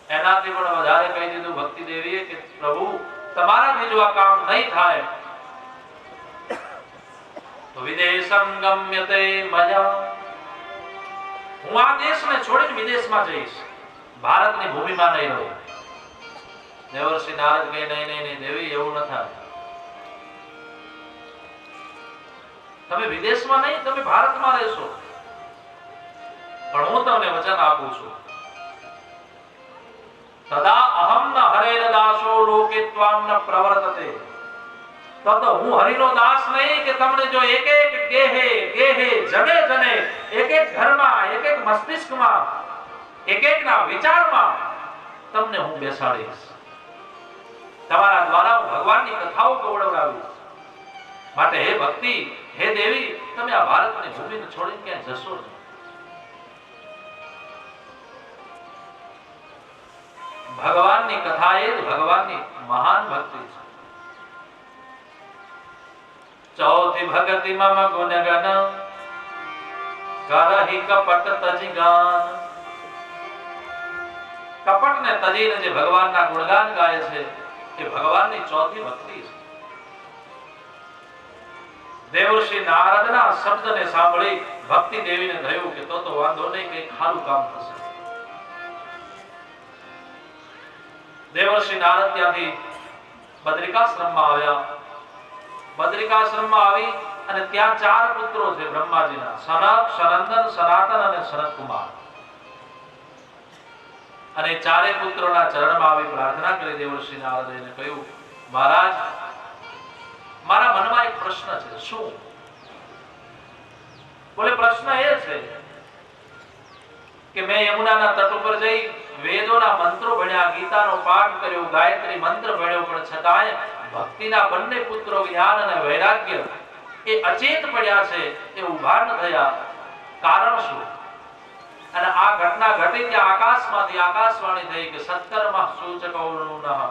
Speaker 1: એનાથી પણ વધારે કહી દીધું ભક્તિ દેવીએ કે પ્રભુ, તમારાથી જો આ કામ નહીં થાય તો વિદેશમ ગમ્યતે મયા, હું આ દેશને છોડીને વિદેશમાં જઈશ, ભારતની ભૂમિમાં નહીં રહું. દેવર્ષિ નારદ કહે, નહીં નહીં નહીં દેવી, એવું ન થાય. તમે વિદેશમાં નહીં, તમે ભારતમાં રહેશો, પણ હું તમને વચન આપું છું, તદા અહમ ન હરેર દાસો લોકે ત્વામ ન પ્રવર્તતે. તો હું હરિનો દાસ નહીં કે તમને જો એક એક ગેહે જને જને, એક એક ઘરમાં, એક એક મસ્તિષ્કમાં, એક એક ના વિચારમાં તમને હું બેસાડીશ. તમારા દ્વારા હું ભગવાનની કથાઓ ગૌરવડાવીશ. માટે હે ભક્તિ, હે દેવી, તમે આ ભારતની ભૂમિને છોડીને ક્યાંય જશો નહીં. ભગવાનની કથા એ ભગવાનની મહાન ભક્તિ છે. ચૌથી ભક્તિ મમ ગુણગન કરહી કપટ તજિગાન. કપટ ને તજીને જે ભગવાનના ગુણગાન ગાય છે એ ભગવાનની ચોથી ભક્તિ છે. દેવર્ષિ નારદના શબ્દને સાંભળી ભક્તિ દેવીને થયું કે તો વાંધો નહીં, કંઈક સારું કામ થશે. દેવર્ષિ નારદ ત્યાંથી બદ્રિકાશ્રમમાં આવ્યા. બદ્રિકાશ્રમમાં આવી અને ત્યાં 4 પુત્રો છે બ્રહ્માજીના, સનક, સનંદન, સનાતન અને સનતકુમાર. અને ચારે પુત્રોના ચરણમાં આવી પ્રાર્થના કરી દેવર્ષિ નારદે કહ્યું, મહારાજ, મારા મનમાં એક પ્રશ્ન છે. શું? બોલે, પ્રશ્ન એ છે કે મેં યમુનાના તટ ઉપર જઈ વેદોના મંત્રો ભણ્યા, ગીતાનો પાઠ કર્યો, ગાયત્રી મંત્ર ભણ્યો, પણ છતાંય ભક્તિના બંને પુત્રો જ્ઞાન અને વૈરાગ્ય એ અચેત પડ્યા છે, એ ઊભા ન થયા. કારણ શું? અને આ ઘટના ઘટી ત્યાં આકાશમાંથી આકાશવાણી થઈ કે સત્કર્મ સૂચકો નઃ.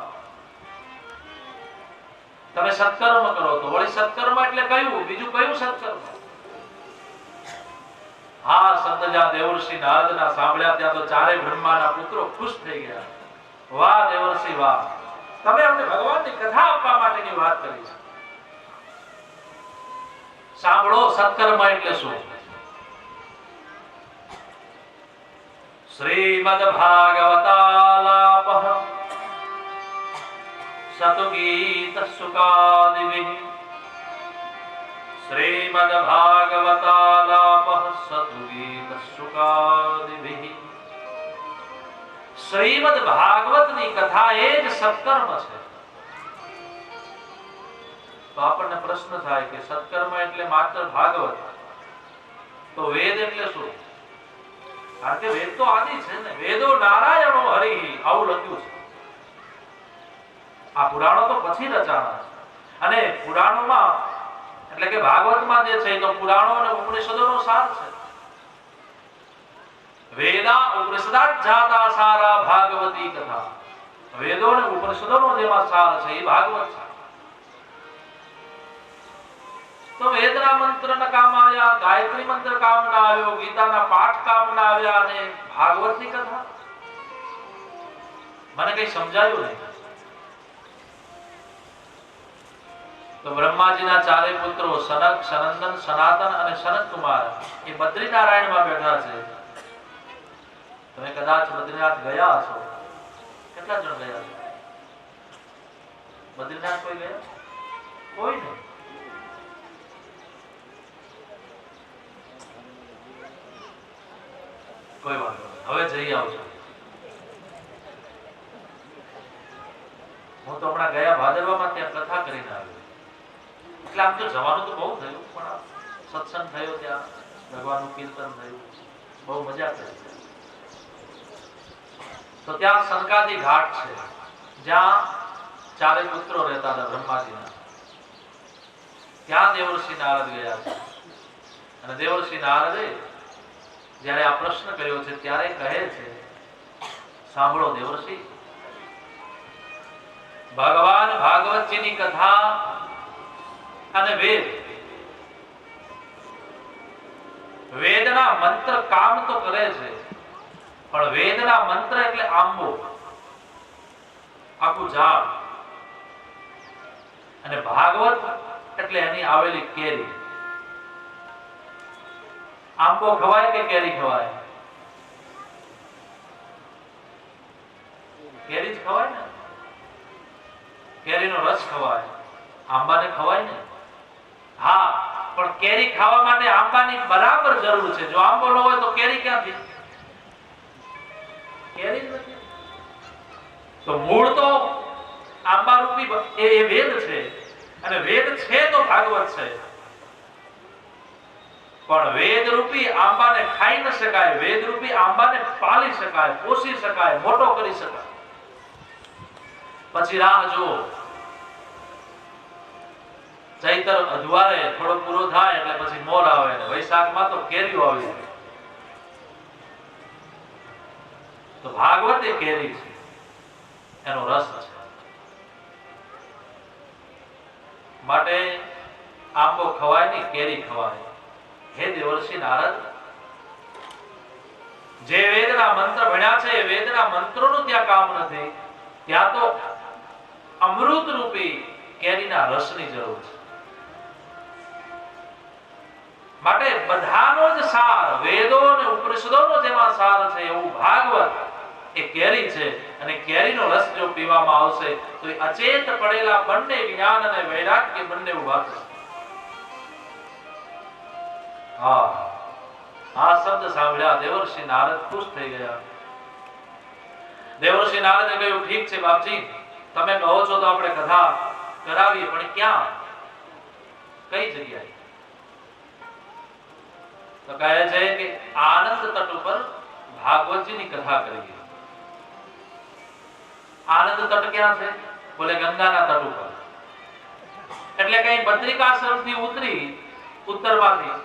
Speaker 1: તમે સત્કર્મ કરો તો વળી સત્કર્મ એટલે કયું બીજું કયું સત્કર્મ? હા શબ્દ જ્યાં દેવર્ષિ નારદના સાંભળ્યા ત્યાં તો ચારે બ્રહ્માના પુત્રો ખુશ થઈ ગયા. વાહ દેવર્ષિ વાહ, તમે અમને ભગવાનની કથા આપવા માટેની વાત કરી છે. સાંભળો સત્કર્મ એટલે શું? શ્રીમદ ભાગવતાલાપઃ સતુગીત સુકાદિભિઃ. શ્રીમદ ભાગવતાલાપઃ સતુગીત સુકાદિભિઃ. શ્રીમદ ભાગવતની કથા એ જ સત્કર્મ છે. તો આપણને પ્રશ્ન થાય કે સત્કર્મ એટલે માત્ર ભાગવત, તો વેદ એટલે શું? કારણ કે વેદ તો આદિ છે ને. વેદો નારાયણો હરિ આવું લખ્યું છે. આ પુરાણો તો પછી રચાણા છે. અને પુરાણોમાં એટલે કે ભાગવતમાં જે છે તો પુરાણો અને ઉપનિષદોનો સાર છે. વેદા ઉપનિષદાત જાતા સારા ભાગવતી કથા. વેદો અને ઉપનિષદોનો જેમાં સાર છે એ ભાગવત છે. તો વેદના મંત્રના કામ આવ્યા, ગાયત્રી મંત્ર કામ ના આવ્યો, ગીતાના પાઠ કામ ના આવ્યા, અને ભાગવતની કથા મને કઈ સમજાયું નહીં. તો બ્રહ્માજીના ચારે પુત્રો સનક, સનંદન, સનાતન અને સનત કુમાર એ બદ્રીનારાયણમાં બેઠા છે. તમે કદાચ બદ્રીનાથ ગયા હશો. કેટલા જણ ગયા છો બદ્રીનાથ? કોઈ ગયા? કોઈ નહીં. કોઈ વાંધો નહીં, હવે જઈ આવજો. હું તો હમણાં ગયા ભાદરવામાં ત્યાં કથા કરીને આવ્યો. એટલે આમ તો જવાનું તો બહુ થયું, પણ સત્સંગ થયો, ત્યાં ભગવાનનું કીર્તન થયું, બહુ મજા કરી. તો ત્યાં સનકાદી ઘાટ છે, જ્યાં ચારે પુત્રો રહેતા હતા બ્રહ્માજીના. ત્યાં દેવર્ષિ નારદ ગયા છે. અને દેવર્ષિ નારદે જ્યારે આ પ્રશ્ન કર્યો છે ત્યારે કહે છે, સાંભળો દેવર્ષિ, ભગવાન ભાગવતજીની કથા અને વેદના મંત્ર કામ તો કરે છે, પણ વેદના મંત્ર એટલે આંબો, આખું ઝાડ, અને ભાગવત એટલે એની આવેલી કેરી. આંબો ખવાય કે કેરી ખવાય? કેરી જ ખવાય ને. કેરીનો રસ ખવાય, આંબાને ખવાય ને. હા, પણ કેરી ખાવા માટે આંબાની બરાબર જરૂર છે. જો આંબો ન હોય તો કેરી ક્યાંથી? કેરી જ નથી. તો મૂળ તો આંબા રૂપી એ વેદ છે, અને વેદ છે તો ભાગવત છે. પણ વેદ રૂપી આંબાને ખાઈ ન શકાય. વેદ રૂપી આંબાને પાળી શકાય, પોષી શકાય, મોટો કરી શકાય. પછી રાહ જુઓ, ચૈતર અજવાળે થોડો પૂરો થાય એટલે પછી મોર આવે, ને વૈશાખમાં તો કેરીઓ આવી જાય. તો ભાગવત એ કેરી છે, એનો રસ છે. માટે આંબો ખવાય નહીં, કેરી ખવાય. હે દેવર્ષિ નારદ, જે વેદના મંત્ર ભણ્યા છે એ વેદના મંત્રોનું ત્યાં કામ નથી. ત્યાં તો અમૃત રૂપી કેરીના રસની જરૂર છે. માટે બધાનો જ સાર, વેદો અને ઉપનિષદોનો જેમાં સાર છે, એવું ભાગવત એ કેરી છે. અને કેરીનો રસ જો પીવામાં આવશે તો એ અચેત પડેલા બંને જ્ઞાન અને વૈરાગ્ય બંને ઉભા થશે. હા, આ શબ્દ સાંભળ્યા દેવર્ષિ નારદ ખુશ થઈ ગયા. દેવર્ષિ નારદે કહ્યું, ઠીક છે બાપજી, તમે કહો છો તો આપણે કથા કરાવીએ, પણ ક્યાં, કઈ જગ્યાએ? તો કહે છે કે આનંદ તટ ઉપર ભાગવતજીની કથા કરીએ. આનંદ તટ ક્યાં છે? બોલે ગંગાના તટ ઉપર. એટલે કઈ બદ્રિકાશ્રમથી ઉતરી ઉત્તરમાંથી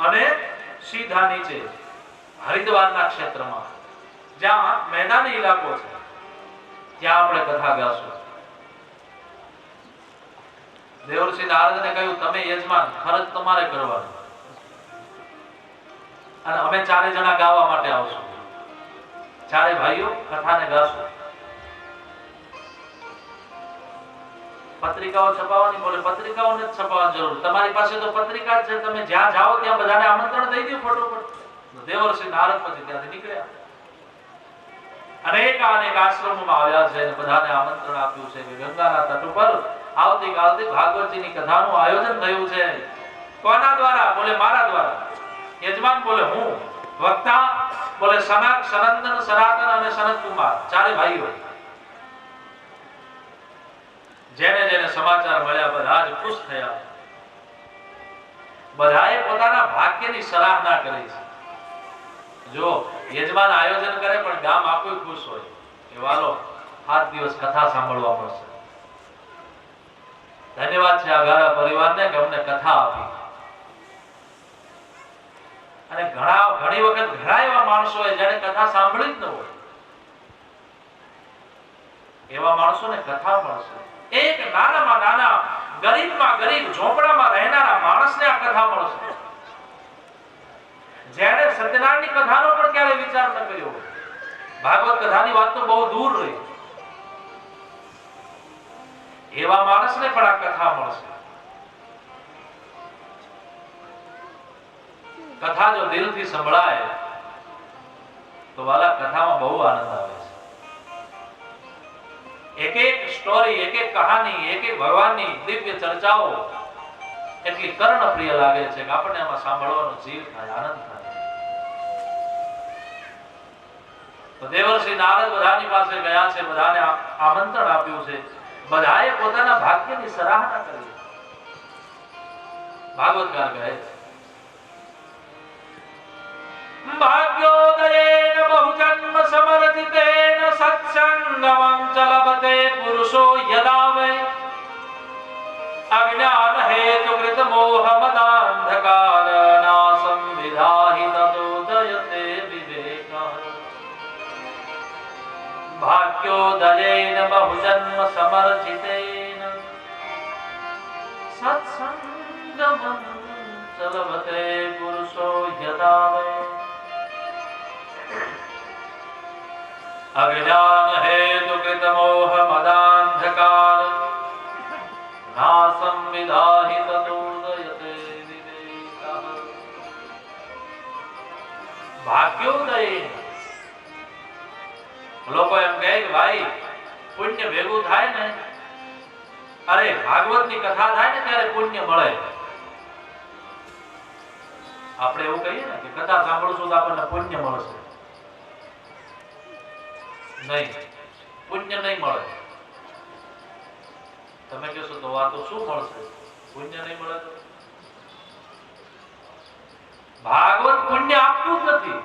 Speaker 1: અને સીધા નીચે હરિદ્વારના ક્ષેત્રમાં, જ્યાં મેદાની ઇલાકો છે, ત્યાં આપણે કથા ગાશું. દેવર્ષિ નારદને કહ્યું તમે યજમાન ખર્ચ તમારે કરવાનો અને અમે ચારે જણા ગાવા માટે આવશું. ચારે ભાઈઓ કથાને ગાશું. પત્રિકાઓ છપાવવાની બોલે પત્રિકાઓ નથી છપાવવાની જરૂર, તમારી પાસે તો પત્રિકા છે, તમે જ્યાં જાઓ ત્યાં બધાને આમંત્રણ દઈ દો ફોટો પર. દેવર્ષિ નારદ પછી ત્યાંથી નીકળ્યા. અનેક આશ્રમોમાં આવ્યા છે અને બધાને આમંત્રણ આપ્યું છે કે ગંગાના તટ ઉપર આવતીકાલથી ભાગવતજીની કથાનું આયોજન થયું છે. કોના દ્વારા? બોલે મારા દ્વારા. યજમાન બોલે હું. વક્તા બોલે સનક, સનંદન, સનાતન અને સનત કુમાર, ચારે ભાઈઓ. જેને જેને સમાચાર મળ્યા બધા જ ખુશ થયા. બધાએ પોતાના ભાગ્યની સરાહના કરી છે. જો યજમાન આયોજન કરે પણ ગામ આખું ખુશ હોય કે વાલો 7 દિવસ કથા સાંભળવા મળશે. ધન્યવાદ છે આ ગારા પરિવારને કે અમને કથા આપી. અને ઘણી વખત ઘણા એવા માણસો હોય જેને કથા સાંભળી જ ન હોય, એવા માણસોને કથા મળશે. એક નાનામાં નાના ગરીબમાં ગરીબ ઝોપડામાં રહેનારા માણસને આ કથા મળશે, જેણે સત્યનારાયણની કથાનો પણ ક્યારે વિચાર ન કર્યો. ભાગવત કથાની વાત તો બહુ દૂર રહી. એવા માણસને પણ આ કથા મળશે. કથા જો દિલથી સંભળાય તો વાલા કથામાં બહુ આનંદ આવે છે. એક એક સ્ટોરી, એક એક કહાની, એક એક ભગવાનની દિવ્ય ચર્ચાઓ એટલી કર્ણપ્રિય લાગે છે કે આપણને આમાં સાંભળવાનો જીવ થાય, આનંદ થાય. તો દેવર્ષિ નારદ બધાની પાસે ગયા છે, બધાને આમંત્રણ આપ્યું છે. બધાએ પોતાના ભાગ્યની સરાહના કરી. ભાગવતકાર કહે છે ભાગ્યોદયેન બહુજન્મ સમર્જિતેન સત્સંગમં ચલબતે પુરુષો યદા વૈ અજ્ઞાન હેતુકૃત મોહ મદાંધકાર નાસં વિધાહિ તદોદયતે વિવેકઃ. ભાગ્યોદયેન બહુજન્મ સમર્જિતેન સત્સંગમં ચલબતે પુરુષો યદા વૈ અજ્ઞાન હેતુકૃત મોહ મદાંધકાર નાસં વિધાહિ તદોદયતે વિવેકઃ. ભાગ્યોદય. લોકો એમ કહે કે ભાઈ પુણ્ય ભેગું થાય ને, અરે ભાગવતની કથા થાય ને ત્યારે પુણ્ય મળે. આપણે એવું કહીએ ને કે કથા સાંભળશું તો આપણને પુણ્ય મળશે. નહીં, પુણ્ય નહીં મળે. તમે કહેશો તો આ તો શું મળશે? પુણ્ય નહીં મળે તો ભાગવત પુણ્ય આપતું જ નથી.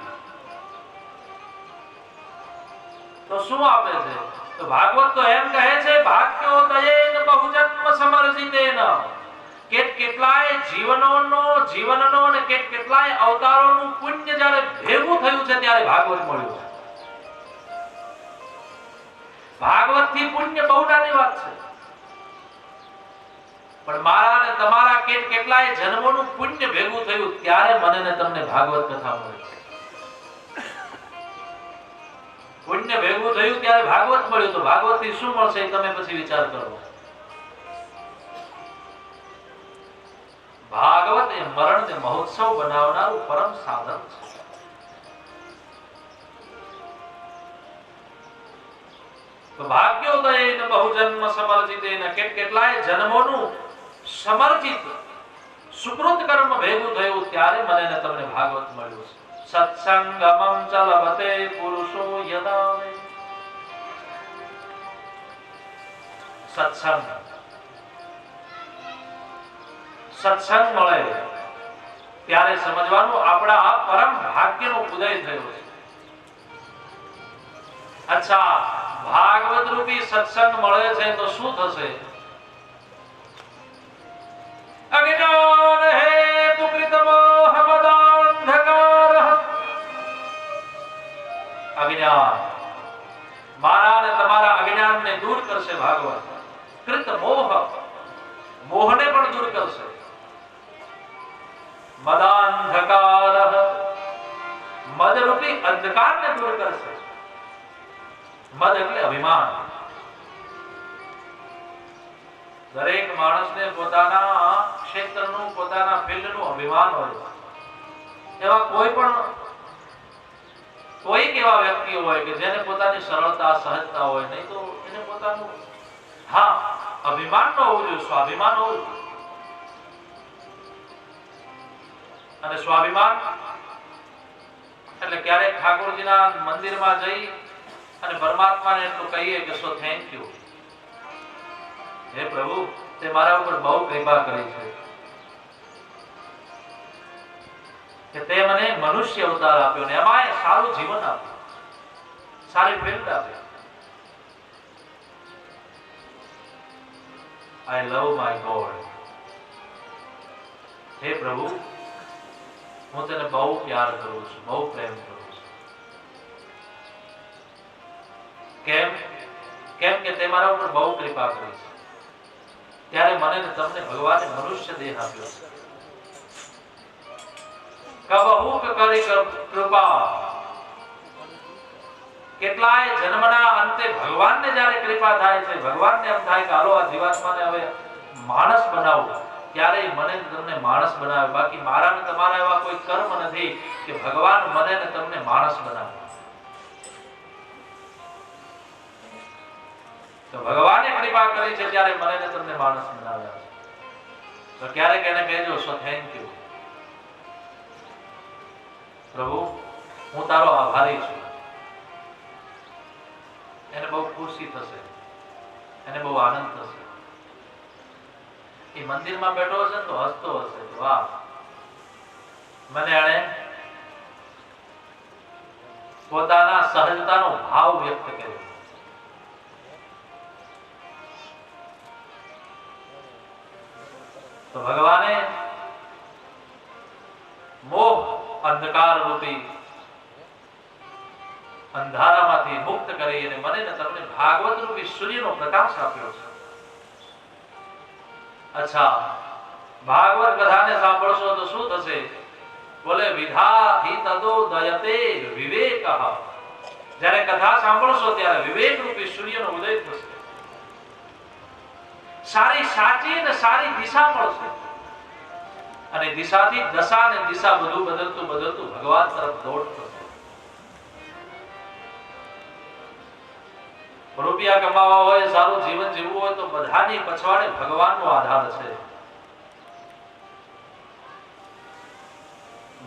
Speaker 1: તો શું આપે છે? તો ભાગવત તો એમ કહે છે ભાગ્યોદયેન બહુજન્મ સમર્જિતેન. કેટલાય જીવનનો અને કેટલાય અવતારોનું પુણ્ય જ્યારે ભેગું થયું છે ત્યારે ભાગવત મળ્યું છે. ભાગવત થી પુણ્ય બહુ નાની વાત છે, પણ મારા અને તમારા કેટલાય જન્મોનું પુણ્ય ભેગું થયું ત્યારે મને ને તમને ભાગવત કથા મળી. પુણ્ય ભેગું થયું ત્યારે ભાગવત મળ્યું. તો ભાગવત થી શું મળશે તમે પછી વિચાર કરો. ભાગવત એ મરણને મહોત્સવ બનાવનારું પરમ સાધન છે. તો ભાગ્યોદયેન બહુજન્મ સમર્જિતેન કેટલાય જન્મોનું સમર્જિત સુકૃત કર્મ ભેગું થયું ત્યારે મને ને તમને ભાગવત મળ્યું છે. સત્સંગમં ચલબતે પુરુષો યદા વૈ. સત્સંગ મળે ત્યારે સમજવાનું આપણા આ પરમ ભાગ્યનો ઉદય થયો છે. અચ્છા, ભાગવત રૂપી સત્સંગ મળે છે તો શું થશે? અજ્ઞાન હેતુકૃત મોહ મદાંધકાર. અજ્ઞાન, મારા અને તમારા અજ્ઞાનને દૂર કરશે ભાગવત. કૃત મોહ, મોહને પણ દૂર કરશે. મદાંધકાર, મદરૂપી અંધકારને દૂર કરશે. મદ એટલે અભિમાન. દરેક માણસને પોતાના ક્ષેત્રનું, પોતાના ફિલ્ડનું અભિમાન હોય. એવા કોઈક એવા વ્યક્તિઓ હોય કે જેને પોતાની સરળતા, સહજતા હોય, નહીં તો એને પોતાનું અભિમાન ન હોવું જોઈએ, સ્વાભિમાન હોવું જોઈએ. અને સ્વાભિમાન એટલે ક્યારેક ઠાકોરજીના મંદિરમાં જઈ અને પરમાત્માને એટલું કહીએ કે સો થેન્ક યુ, હે પ્રભુ તે મારા ઉપર બહુ કૃપા કરી છે કે તે મને મનુષ્ય અવતાર આપ્યો ને એમાં સારું જીવન આપ્યું, સારી ફિલ્ડ આપી. આઈ લવ માય ગોડ. હે પ્રભુ હું તને બહુ પ્યાર કરું છું, બહુ પ્રેમ કરું છું. કેમ? કેમ કે તે મારા ઉપર બહુ કૃપા કરી છે. ત્યારે મને ને તમને ભગવાને મનુષ્ય દેહ આપ્યો છે. કબહુ કરી કૃપા. કેટલાય જન્મના અંતે ભગવાનને જ્યારે કૃપા થાય છે, ભગવાનને એમ થાય કે હાલો આ જીવાત્માને હવે માણસ બનાવો, ત્યારે મને ને તમને માણસ બનાવે. બાકી મારા ને તમારા એવા કોઈ કર્મ નથી કે ભગવાન મને ને તમને માણસ બનાવે. તો ભગવાને કૃપા કરી છે ત્યારે મને ને તમને માણસ બનાવ્યા છે. તો ક્યારેક એને કહેજો સો થેન્ક યુ પ્રભુ, હું તારો આભારી છું. એને બહુ ખુશી થશે, એને બહુ આનંદ થશે. એ મંદિરમાં બેઠો હશે તો હસતો હશે, વાહ મને એણે પોતાના સહજતાનો ભાવ વ્યક્ત કર્યો. તો ભગવાને મોહ અંધકાર રૂપી અંધારામાંથી મુક્ત કરી અને મને ને તમને ભાગવત રૂપી સૂર્યનો પ્રકાશ આપ્યો છે. અચ્છા, ભાગવત કથાને સાંભળશો તો શું થશે? બોલે વિધા હિ તદો દયતે વિવેક. જ્યારે કથા સાંભળશો ત્યારે વિવેક રૂપી સૂર્યનો ઉદય થશે. સારી સાચી અને સારી દિશા મળશે. અને દિશાથી દશા અને દિશા બધું બદલતું બદલતું ભગવાન તરફ દોડ થશે. રૂપિયા કમાવા હોય, સારું જીવન જીવવું હોય તો બધાની પછવાડે ભગવાનનો આધાર છે.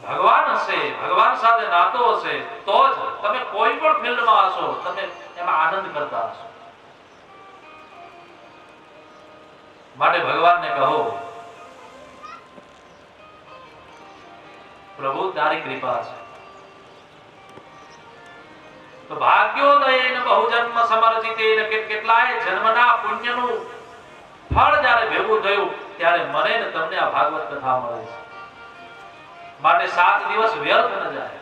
Speaker 1: ભગવાન હશે, ભગવાન સાથે નાતો હશે તો જ તમે કોઈ પણ ફિલ્ડમાં હશો, તમે એમાં આનંદ કરતા હશો. માટે ભગવાનને કહો પ્રભુ તારી કૃપા છે. તો ભાગ્યોદયેન બહુજન્મ સમર્જિતેન, કેટલાય જન્મના પુણ્યનું ફળ જ્યારે ભેગું થયું ત્યારે મને ને તમને આ ભાગવત કથા મળે છે. માટે 7 દિવસ વ્યર્થ ન જાય.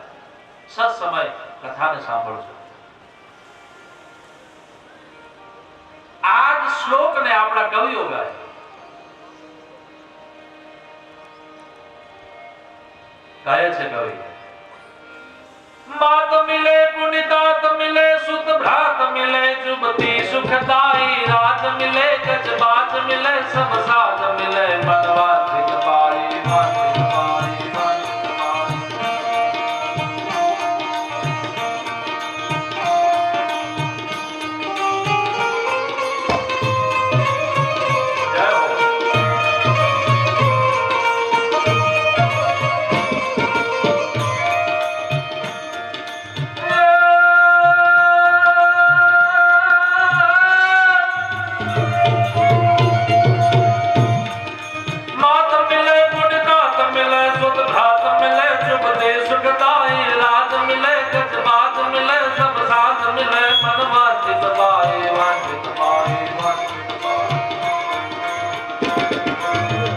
Speaker 1: સત્સમય કથાને સાંભળજો. આ જ શ્લોકને આપણા કવિઓ ગાય. કહે છે કવિ, मात मिले पुनितात मिले सुत भ्रात मिले जुबती सुखदाई रात मिले गजबात मिले सब साथ मिले मनवासिक पाई वासिक पाई वासिक पाई.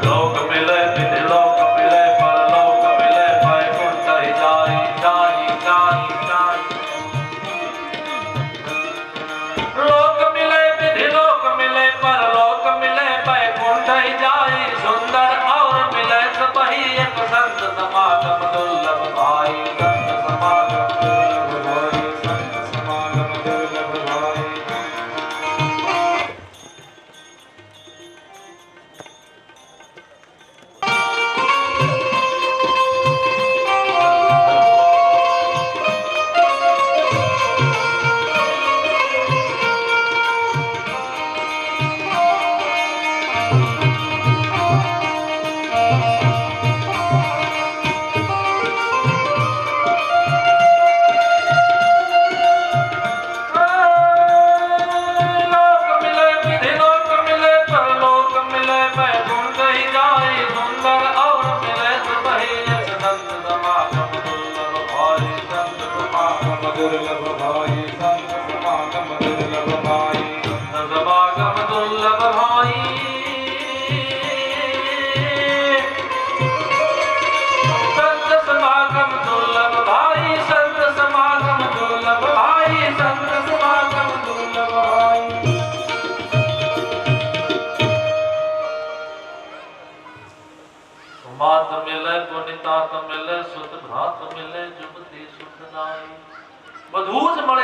Speaker 1: लोक मिले परलोक मिले वैकुंठ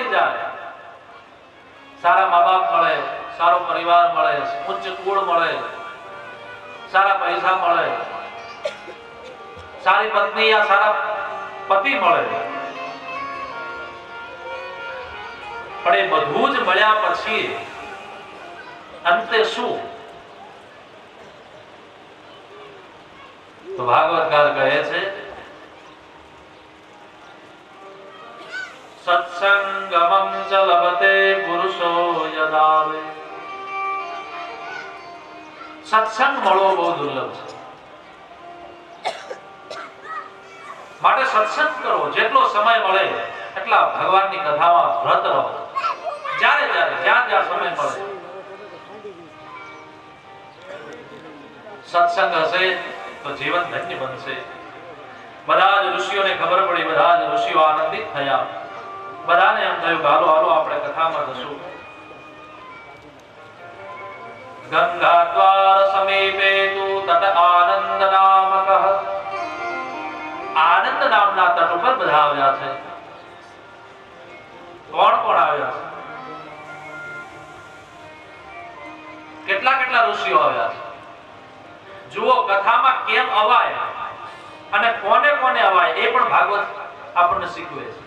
Speaker 1: મળી જાય, સારા મા બાપ મળે, સારો પરિવાર મળે, ઉચ્ચ કુળ મળે, સારા પૈસા મળે, સારી પત્ની યા સારા પતિ મળે, પણ એ બધું જ મળ્યા પછી અંતે શું? તો ભાગવતકાર કહે છે સત્સંગમં ચ લભતે પુરુષો યદાવે. સત્સંગ મળવો બહુ દુર્લભ છે, માટે સત્સંગ કરો. જેટલો સમય મળે એટલા ભગવાનની કથામાં વ્રત રહો. જ્યારે જ્યારે જ્યાં જ્યાં સમય મળે સત્સંગ હશે તો જીવન ધન્ય બનશે. બધા જ ઋષિઓને ખબર પડી, બધા જ ઋષિઓ આનંદિત થયા. બધાને એમ થયું હાલો હાલો આપણે કથામાં જશું. ગંગા દ્વાર સમીપે તુ તટ આનંદ નામકઃ. આનંદ નામના તટ ઉપર બધા આવ્યા છે. કોણ કોણ આવ્યા છે? કેટલા કેટલા ઋષિઓ આવ્યા છે. જુઓ કથામાં કેમ અવાય અને કોને કોને અવાય એ પણ ભાગવત આપણને શીખવે છે.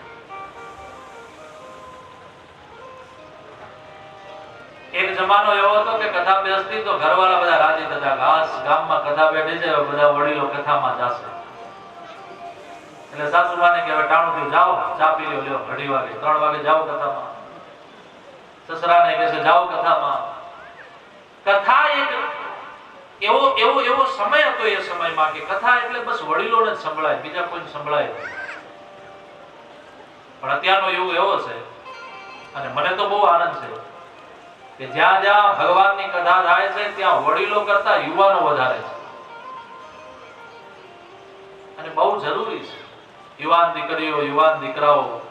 Speaker 1: એક જમાનો એવો હતો કે કથા બેસતી તો ઘરવાળા બધા રાજી થતા, ઘાસ ગામમાં કથા બેઠી છે, બધા વડીલો કથામાં જશે. એટલે સાસુમાને કે હવે ટાણું થયું, જાઓ ચા પી લ્યો, લ્યો 2:30 વાગે 3 વાગે જાઓ કથામાં. સસરાને કહે છે જાઓ કથામાં. કથા એક એવો સમય હતો એ સમયમાં કે કથા એટલે બસ વડીલોને જ સંભળાય, બીજા કોઈ સંભળાય. પણ અત્યારનો યુગ એવો છે અને મને તો બહુ આનંદ છે કે જ્યાં જ્યાં ભગવાનની કથા થાય છે ત્યાં વડીલો કરતા યુવાનો વધારે છે. અને બહુ જરૂરી છે. યુવાન દીકરીઓ, યુવાન દીકરાઓ,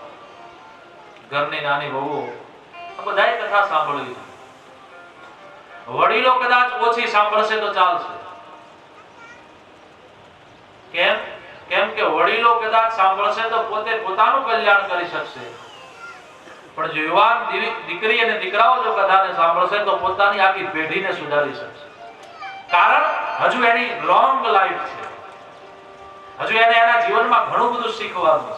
Speaker 1: ઘરની નાની વહુઓ બધાએ કથા સાંભળવી. વડીલો કદાચ ઓછી સાંભળશે તો ચાલશે. કેમ? કેમ કે વડીલો કદાચ સાંભળશે તો પોતે પોતાનું કલ્યાણ કરી શકશે, પણ જો યુવાન દીકરી અને દીકરાઓ જો કથાને સાંભળશે તો પોતાની આખી પેઢીને સુધારી શકશે. કારણ હજુ એની લોંગ લાઈફ છે, હજુ એને એના જીવનમાં ઘણું બધું શીખવાનું છે,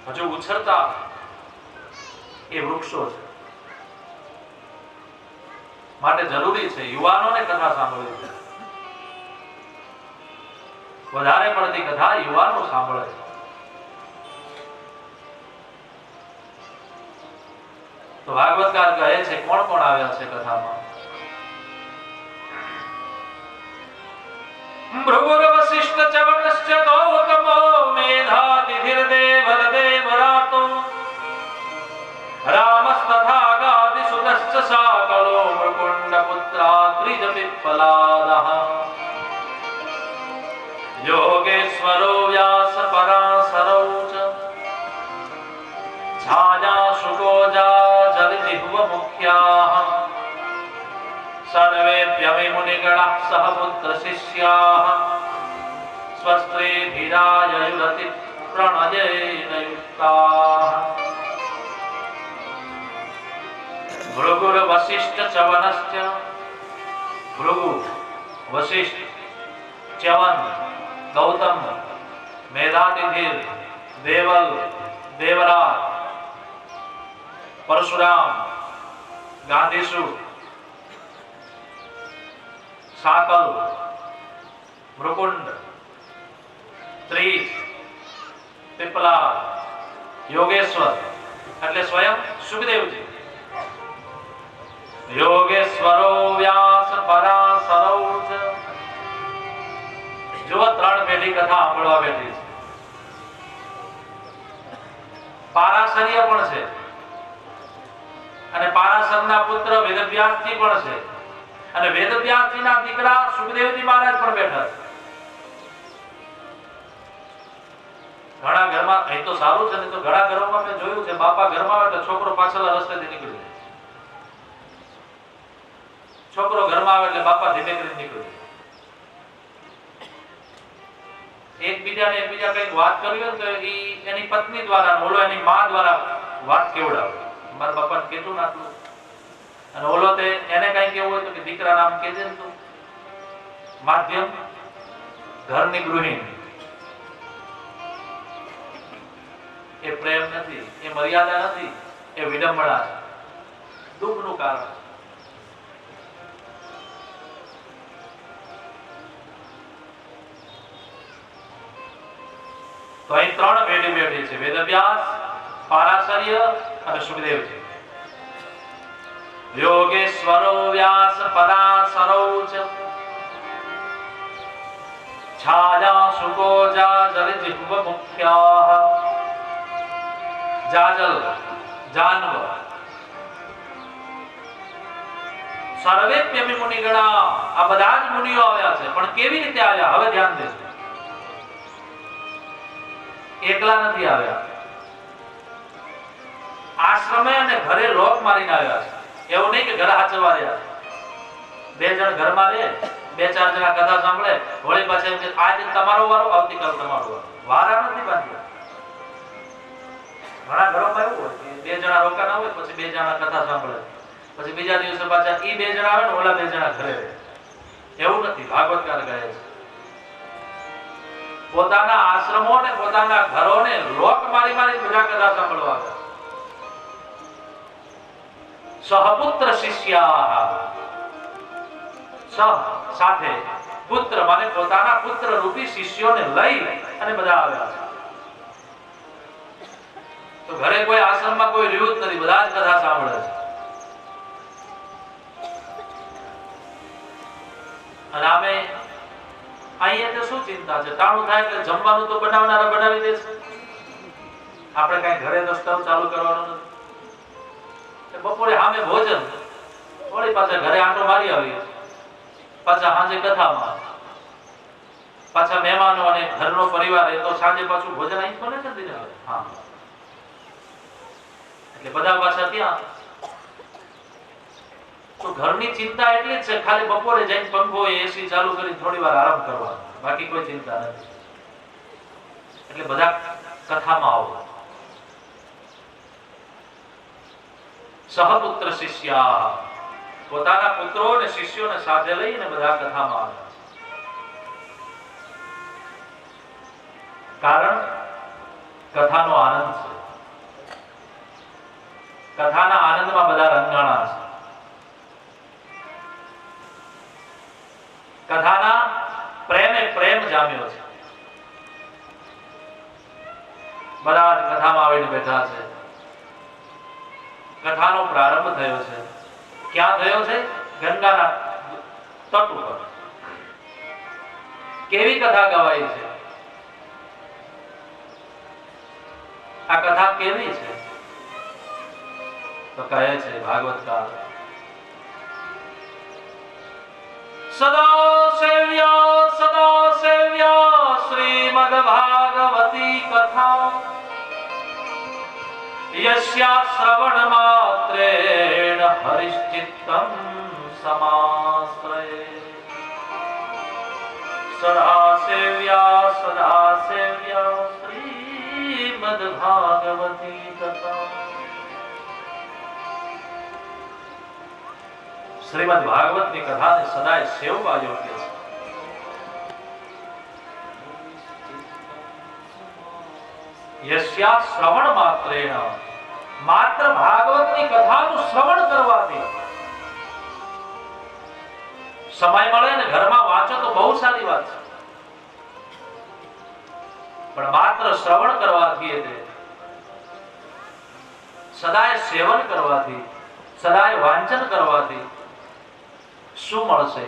Speaker 1: હજુ ઉછરતા એ વૃક્ષો છે. માટે જરૂરી છે યુવાનોને કથા સાંભળવી. વધારે પડતી કથા યુવાનો સાંભળે છે. તો ભાગવતકાર કહે છે કોણ કોણ આવ્યા છે કથામાં? ભૃગુર વસિષ્ઠ ચવનશ્ચ ગૌતમો મેધાતિથિર્દેવર દેવરાતો રામસ્તથા ગાદિસુતશ્ચ સાકલો મૃકુંડ પુત્રા ત્રિજ પિપ્પલાદઃ યોગેશ્વરો વ્યાસ પરાશરૌ ચ છાયા શુકોજા જલજિહ્વ મુખ્યાઃ સર્વેભ્યમે મુનિગણાઃ સહ પુત્ર શિષ્યાઃ સ્વસ્ત્રેભિરાયયુરતિ પ્રણયેન યુક્તાઃ. ભૃગુર વસિષ્ઠ ચ્યવનશ્ચ. ભૃગુ, વસિષ્ઠ, ચ્યવન, ગૌતમ, મેધાતિથિર, દેવલ, દેવરાજ, પરશુરામ, ગાંધીસુ, સાકલ, મૃકુંડ, ત્રીજ, પીપલા, યોગેશ્વર એટલે સ્વયં સુખદેવજી. યોગેશ્વરો વ્યાસ પરાશરૌ ચ. જો 3 પેઢી કથા સાંભળવા બેઠી છે. પારાશર્ય પણ છે અને પારાશરના પુત્ર વેદવ્યાસજી પણ છે અને વેદવ્યાસજીના દીકરા સુખદેવજી મહારાજ પણ બેઠા છે. ઘણા ઘરમાં અહીં તો સારું છે ને, તો ઘણા ઘરોમાં મેં જોયું છે બાપા ઘરમાં આવે એટલે છોકરો પાછળના રસ્તેથી નીકળી જાય. છોકરો ઘરમાં આવે એટલે બાપા ધીમે કરીને નીકળી જાય. એકબીજા કંઈક વાત કરવી હોય તો એની પત્ની દ્વારા, ઓલો એની માં દ્વારા વાત કેવડાવે, મારા બાપાને કીધું ને આટલું, અને ઓલો તે એને કઈ કેવું હોય તો કે દીકરા નામ કહેજે ને તું. માધ્યમ ઘરની ગૃહિણી. એ પ્રેમ નથી, એ મર્યાદા નથી, એ વિડંબણા છે, દુઃખનું કારણ. તો અહીં ત્રણ વેદી બેઠી છે, વેદવ્યાસ, પારાશર્ય અને સુખદેવજી. યોગેશ્વરો વ્યાસ પરાશરો ચ છાયા સુકો જાજલ જીહ્વ મુખ્યાઃ. જાજલ જાનવર સર્વેપ્યમિ મુનિગણા. આ બધા જ મુનિઓ આવ્યા છે, પણ કેવી રીતે આવ્યા હવે ધ્યાન દેજો. એકલા નથી આવ્યા, આશ્રમે અને ઘરે લોક મારીને આવ્યા છે. એવું નહીં કે ઘર હાચવા રહ્યા. બે જણ ઘરમાં રહે, બે ચાર જણા કથા સાંભળે, વળી પાછા એમ કે આજે તમારો વારો, આવતીકાલ તમારો વારો. વારા નથી બાંધ્યા. ઘણા ઘરોમાં એવું હોય કે બે જણા રોકાના હોય, પછી બે જણા કથા સાંભળે, પછી બીજા દિવસે પાછા ઈ બે જણા આવે ને ઓલા બે જણા ઘરે રહે. એવું નથી. ભાગવતકાર કહે છે પોતાના આશ્રમો ને પોતાના ઘરોને લોક મારી મારી બધા કથા સાંભળવા આવે. સહપુત્ર શિષ્યા. સહ સાથે, પુત્ર માને પોતાના પુત્ર રૂપી શિષ્યોને લઈ અને બધા આવ્યા છે. તો ઘરે કોઈ આશ્રમમાં કોઈ રહ્યું જ નથી, બધા જ કથા સાંભળે છે. અને આમે અહીંયા તો શું ચિંતા છે? ટાણું થાય એટલે જમવાનું તો બનાવનારા બનાવી દે છે. આપણે કઈ ઘરે તો સ્ટવ ચાલુ કરવાનો નથી. બપોરે સામે ભોજન, વળી પાછા ઘરે આંટો મારી આવીએ, પાછા સાંજે કથામાં, પાછા મહેમાનો અને ઘરનો પરિવાર, એ તો સાંજે પાછું ભોજન અહીં બને છે ને. હા, એટલે બધા પાછા ત્યાં. તો ઘરની ચિંતા એટલી જ છે, ખાલી બપોરે જઈને પંખો એસી ચાલુ કરી થોડી વાર આરામ કરવાનો, બાકી કોઈ ચિંતા નથી. એટલે બધા કથામાં આવો. સહપુત્ર શિષ્યા, પોતાના પુત્રો અને શિષ્યોને સાથે લઈને બધા કથામાં આવે. કારણ કથાનો આનંદ છે. કથાના આનંદમાં બધા રંગાણા છે. કથાના પ્રેમે પ્રેમ જામ્યો છે. બધા કથામાં આવીને બેઠા છે. કથાનો પ્રારંભ થયો છે. ક્યાં થયો છે? ગંગાના તટ ઉપર. કેવી કથા ગવાઈ છે? આ કથા કેવી છે? તો કહે છે ભાગવતકાર, સદા સેવ્ય શ્રીમદ ભાગવતી કથા યસ્યા શ્રવણ માત્રેણ હરિશ્ચિત્તમ સમાશ્રયે. સદા સેવ્ય શ્રીમદ ભાગવતી કથા. શ્રીમદ ભાગવતની કથાને સદાય સેવવા યોગ્ય છે. યસ્યા શ્રવણ માત્રેણ, માત્ર ભાગવતની કથાનું શ્રવણ કરવાથી, સમય મળે ને ઘરમાં વાંચો તો બહુ સારી વાત છે, પણ માત્ર શ્રવણ કરવાથી, સદાય સેવન કરવાથી, સદાય વાંચન કરવાથી શું મળશે?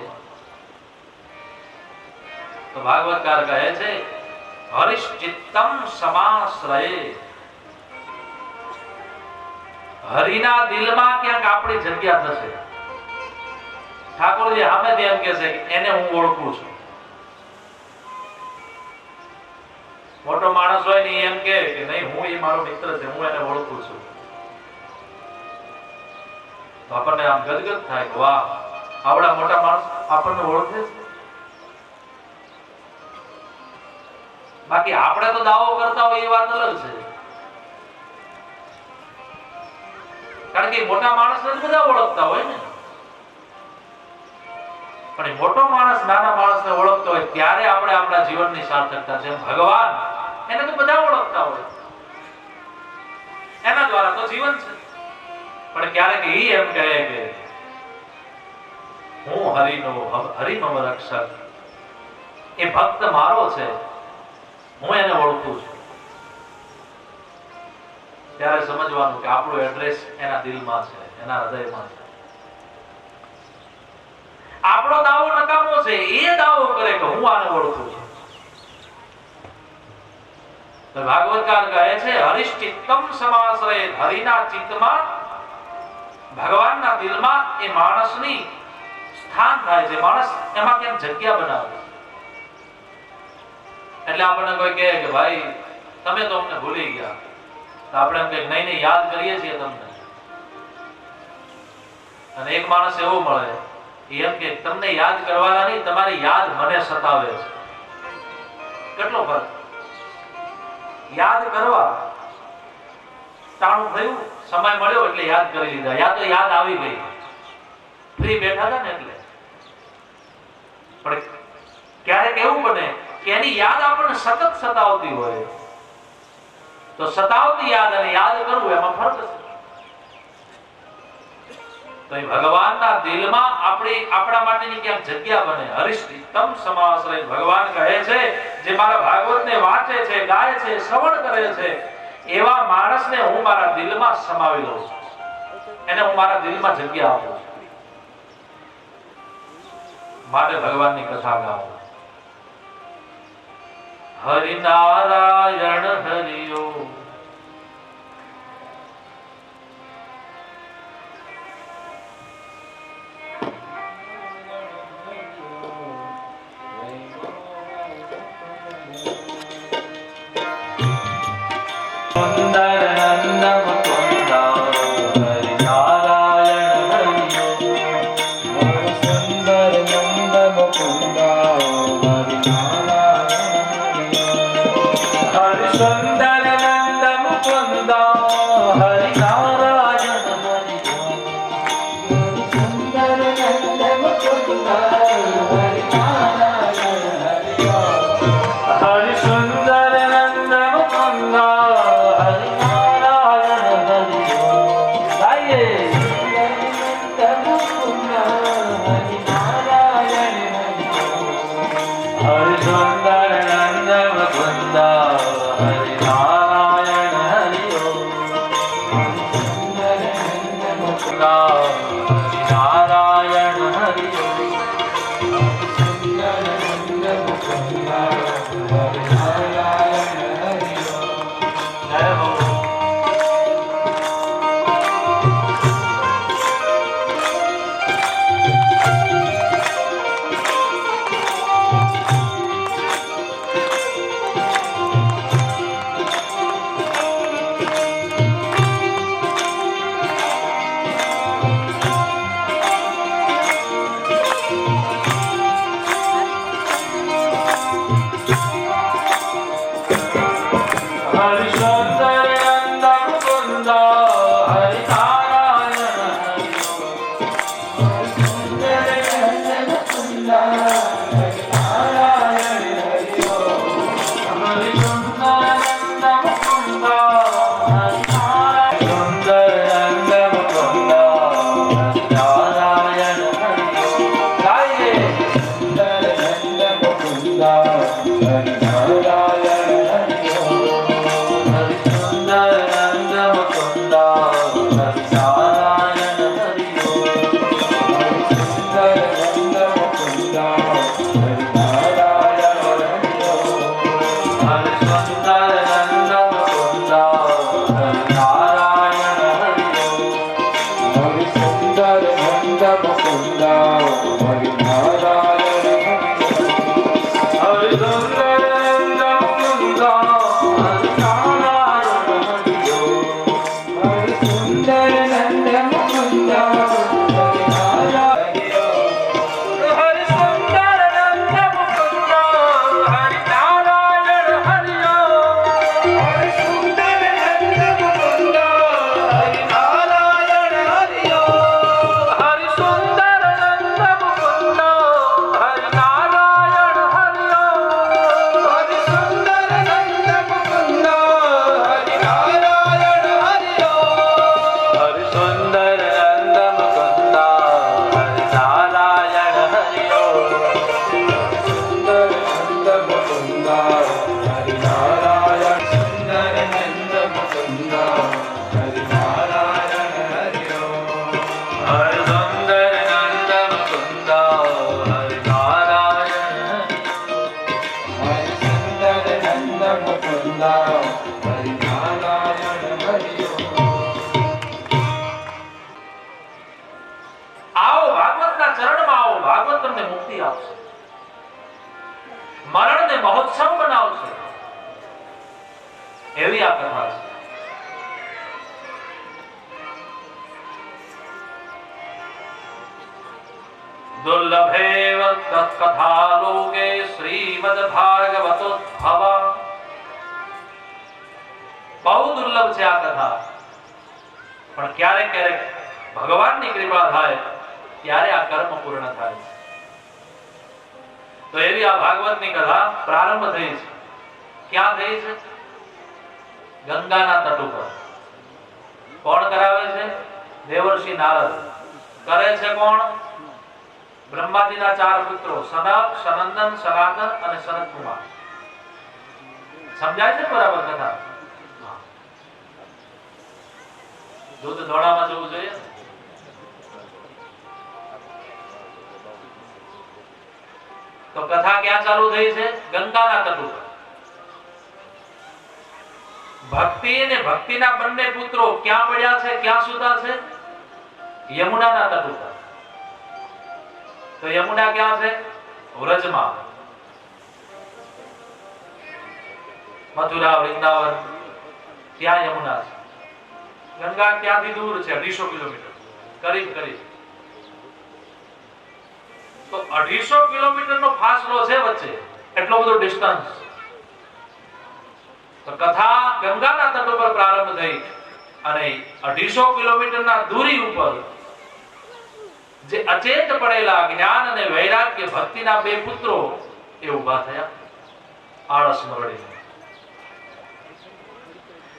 Speaker 1: તો ભાગવતકાર કહે છે હરિશ્ચિત્તમ સમાશ્રયે. હરિના દિલમાં ક્યાંક આપણી જગ્યા થશે. ઠાકોરજી સામેથી એમ કહે છે એને હું ઓળખું છું. મોટો માણસ હોય ને એમ કે નહીં હું એ મારો મિત્ર છે, હું એને ઓળખું છું. તો આપણને આમ ગદગદ થાય કે વાહ, આવડા મોટા માણસ આપણને ઓળખે છે. બાકી આપણે તો દાવો કરતા હોય એ વાત અલગ છે, કારણ કે મોટા માણસને જ બધા ઓળખતા હોય ને, પણ એ મોટો માણસ નાના માણસને ઓળખતો હોય ત્યારે આપણે આપણા જીવનની સાર્થકતા છે. ભગવાન એને તો બધા ઓળખતા હોય, એના દ્વારા તો જીવન છે. પણ ક્યારેક એ એમ કહે કે હું હરિનો રક્ષક, એ ભક્ત મારો છે, હું એને ઓળખું છું, ત્યારે સમજવાનું કે આપણું એડ્રેસ એના દિલમાં છે, એના હૃદયમાં છે. આપણો દાવો નકામો છે, એ દાવો કરે કે હું આને ઓળખું છું. તો ભાગવતકાર કહે છે હરિશ્ચિત્તમ સમાશ્રય, હરિના ચિત્તમાં ભગવાનના દિલમાં એ માણસની સ્થાન થાય છે, માણસ એમાં કેમ જગ્યા બનાવે. એટલે આપણને કોઈ કહે કે ભાઈ તમે તો અમને ભૂલી ગયા, તો આપણે એમ કે નહીં નહીં યાદ કરીએ છીએ તમને. અને એક માણસ એવો મળે એમ કે તમને યાદ કરવાના નહીં, તમારી યાદ મને સતાવે છે. કેટલો ફરક. યાદ કરવા ટાણું થયું, સમય મળ્યો એટલે યાદ કરી લીધા, યા તો યાદ આવી ગઈ, ફ્રી બેઠા હતા ને એટલે. પણ ક્યારેક એવું બને કે એની યાદ આપણને સતત સતાવતી હોય, તો સતાવતી યાદ અને યાદ કરવું એમાં ફરક છે. તો એ ભગવાનના દિલમાં આપણા માટેની ક્યાંક જગ્યા બને. હરિશ્ચિત્તમ સમાશ્રય, ભગવાન કહે છે જે મારા ભાગવતને વાંચે છે, ગાય છે, શ્રવણ કરે છે, એવા માણસને હું મારા દિલમાં સમાવી લઉં છું, એને હું મારા દિલમાં જગ્યા આપું છું. માટે ભગવાનની કથા ગાઓ. હરિનારાયણ હરિઓ,
Speaker 2: હરિ
Speaker 1: સુંદર નંદ મુકુંદા હરિ નારાયણ હરિયો
Speaker 2: સુંદર નંદ મુકુંદા હરિ નારાયણ સુંદર નંદ મુકુંદા હરિ નારાયણ હરિયો
Speaker 1: હર સુંદર નંદ મુકુંદા હરિ નારાયણ
Speaker 2: હરિ સુંદર નંદ મુકુંદા હરિ નારાયણ હરિયો
Speaker 1: આવો ભાગવતના ચરણમાં આવો, ભાગવત તમને મુક્તિ આપશે, મરણને મહોત્સવ બનાવશે, એવી આ કથા છે. દુર્લભેવ તત્કથા લોકે શ્રીમદ ભાગવતોદ્ભવા. બહુ દુર્લભ છે આ કથા, પણ ક્યારેક ક્યારેક ભગવાનની કૃપા થાય ત્યારે આ કર્મ પૂર્ણ થાય. તો એવી આ ભાગવતની કથા પ્રારંભ થઈ છે. ક્યાં થઈ છે? ગંગાના તટ ઉપર. કોણ કરાવે છે? દેવર્ષિ નારદ. કરે છે કોણ? બ્રહ્માજીના 4 પુત્રો સનક, સનંદન, સનાતન અને સનત કુમાર. સમજાય છે બરાબર કથા? દૂધ ધોળામાં જવું જોઈએ. તો કથા ક્યાં ચાલુ થઈ છે? ગંગાના તટ ઉપર. ભક્તિ અને ભક્તિના બંને પુત્રો ક્યાં પડ્યા છે, ક્યાં સુતા છે? યમુનાના તટ ઉપર. તો યમુના ક્યાં છે? વ્રજમાં. મથુરા, વૃંદાવન ત્યાં યમુના છે. ગંગા ક્યાંથી દૂર છે? 250 કિલોમીટર કરીબ કરીબ. તો 250 કિલોમીટરનો ફાસલો છે વચ્ચે, એટલો બધો ડિસ્ટન્સ. તો કથા ગંગાના તટ ઉપર પ્રારંભ થઈ અને 250 કિલોમીટરના દૂરી ઉપર જે અચેત પડેલા જ્ઞાન અને વૈરાગ્ય ભક્તિના 2 પુત્રો એ ઊભા થયા આળસ મરડીને.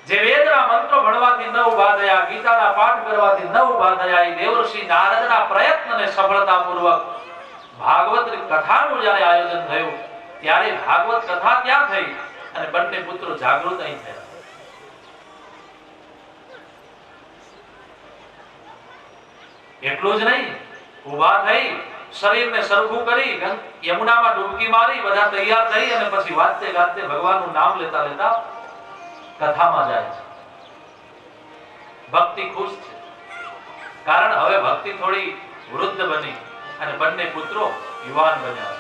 Speaker 1: જે વેદના મંત્રો ભણવાથી ન ઊભા થયા, ગીતાના પાઠ કરવાથી ન ઊભા થયા, એ દેવર્ષિ નારદના પ્રયત્નને સફળતાપૂર્વક ભાગવત કથાનું જ્યારે આયોજન થયું ત્યારે ભાગવત કથા ત્યાં થઈ અને બંને પુત્રો જાગૃત અહીં થયા. એટલું જ નહીં, ઊભા થઈ શરીરને સરખું કરી યમુનામાં ડૂબકી મારી બધા તૈયાર થઈ અને પછી વાતે ગાતે ભગવાનનું નામ લેતા લેતા કથામાં જાય છે. ભક્તિ ખુશ છે, કારણ હવે ભક્તિ થોડી વૃદ્ધ બની અને બંને પુત્રો યુવાન બન્યા.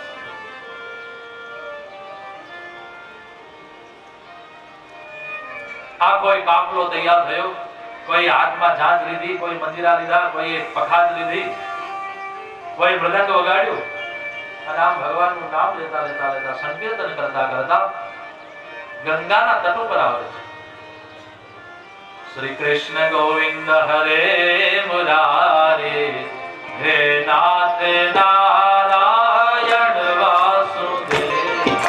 Speaker 1: આ કોઈ કાફલો તૈયાર થયો, કોઈ હાથમાં ઝાંઝ લીધી, કોઈ મંજીરા લીધા, કોઈ પખાજ લીધી, કોઈ મૃદંગ વગાડ્યું અને આમ ભગવાનનું નામ લેતા લેતા લેતા સંકીર્તન કરતા કરતા ગંગાના તટ ઉપર આવે છે. શ્રી કૃષ્ણ ગોવિંદ હરે મુરારે, હે નાથ નારાયણ વાસુદેવા.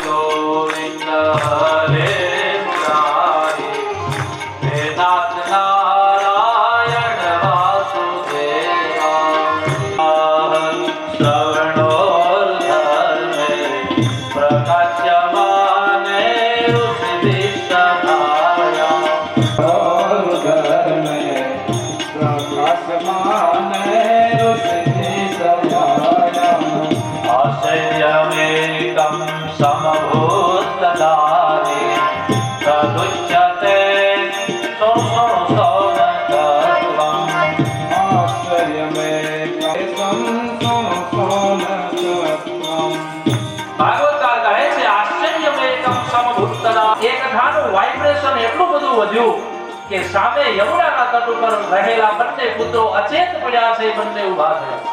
Speaker 1: ગોવિંદ હરે મુરારે, હે નાથ નારાયણ વાસુદેવા. શ્રવણોર્ધર્મે પ્રકાશ્યમાને आश्चर्यमेकं समभूतदारे तदुच्यते सोनतत्वम्. ભાગવતકાર કહે છે આશ્ચર્યમેકં સમભૂતદારે. એ કથાનું વાઇબ્રેશન એટલું બધું વધ્યું કે સામે યમુનાના તટ ઉપર રહેલા બંને પુત્રો અચેત પડ્યા છે, બંને ઊભા થયા.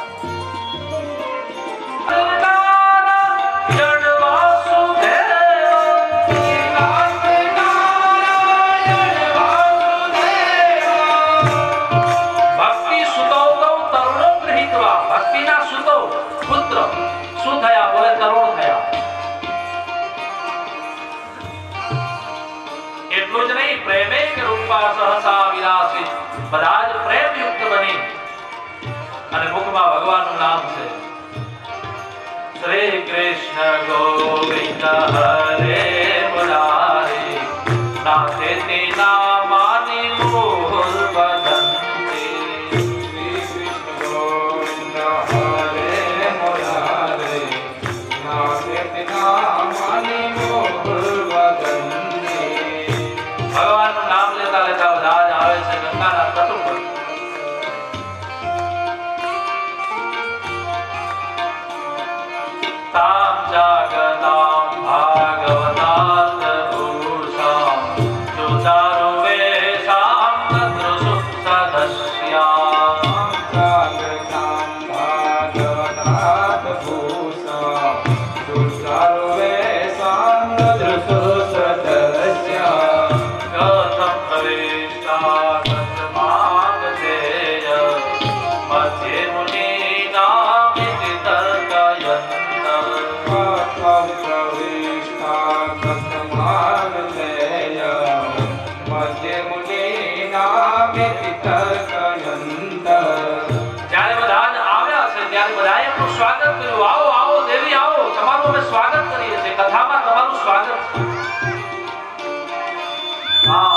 Speaker 1: ભક્તિ સુતો તરુણો ગૃહીત્વા. ભક્તિના સુતો પુત્ર શું થયા? બોલે તરુણ થયા. એટલું જ નહીં, પ્રેમે રૂપ कृष्ण गोविंद हरे मुरारे नाथे तेना मानी मोर बदंते
Speaker 2: श्री कृष्ण गोविंद हरे मुरारे नाथे तेना मानी मोर बदंते।
Speaker 1: भगवान नाम लेता लेता राज आवे से गंगा ना तट पर ताम जागताम भागवतात भूषाम जो चारु वेशाम तत्र सुसदस्याम
Speaker 2: जागतां भागवतात भूषां दुर्सर्वेषां दृशुसदस्यां।
Speaker 1: गौतम प्रविष्टा तस्मागधेय मध्ये मुनीनामिति तर्कयन्त
Speaker 2: त्वं प्रविष्टा तस्मागधेय मध्ये मुनीनामिति तर्कयन्त।
Speaker 1: જ્યારે બધા જ આવ્યા છે ત્યારે બધાએ એમનું સ્વાગત કર્યું. આવો આવો દેવી આવો, તમારું અમે સ્વાગત કરીએ છીએ, કથામાં તમારું સ્વાગત છે. હા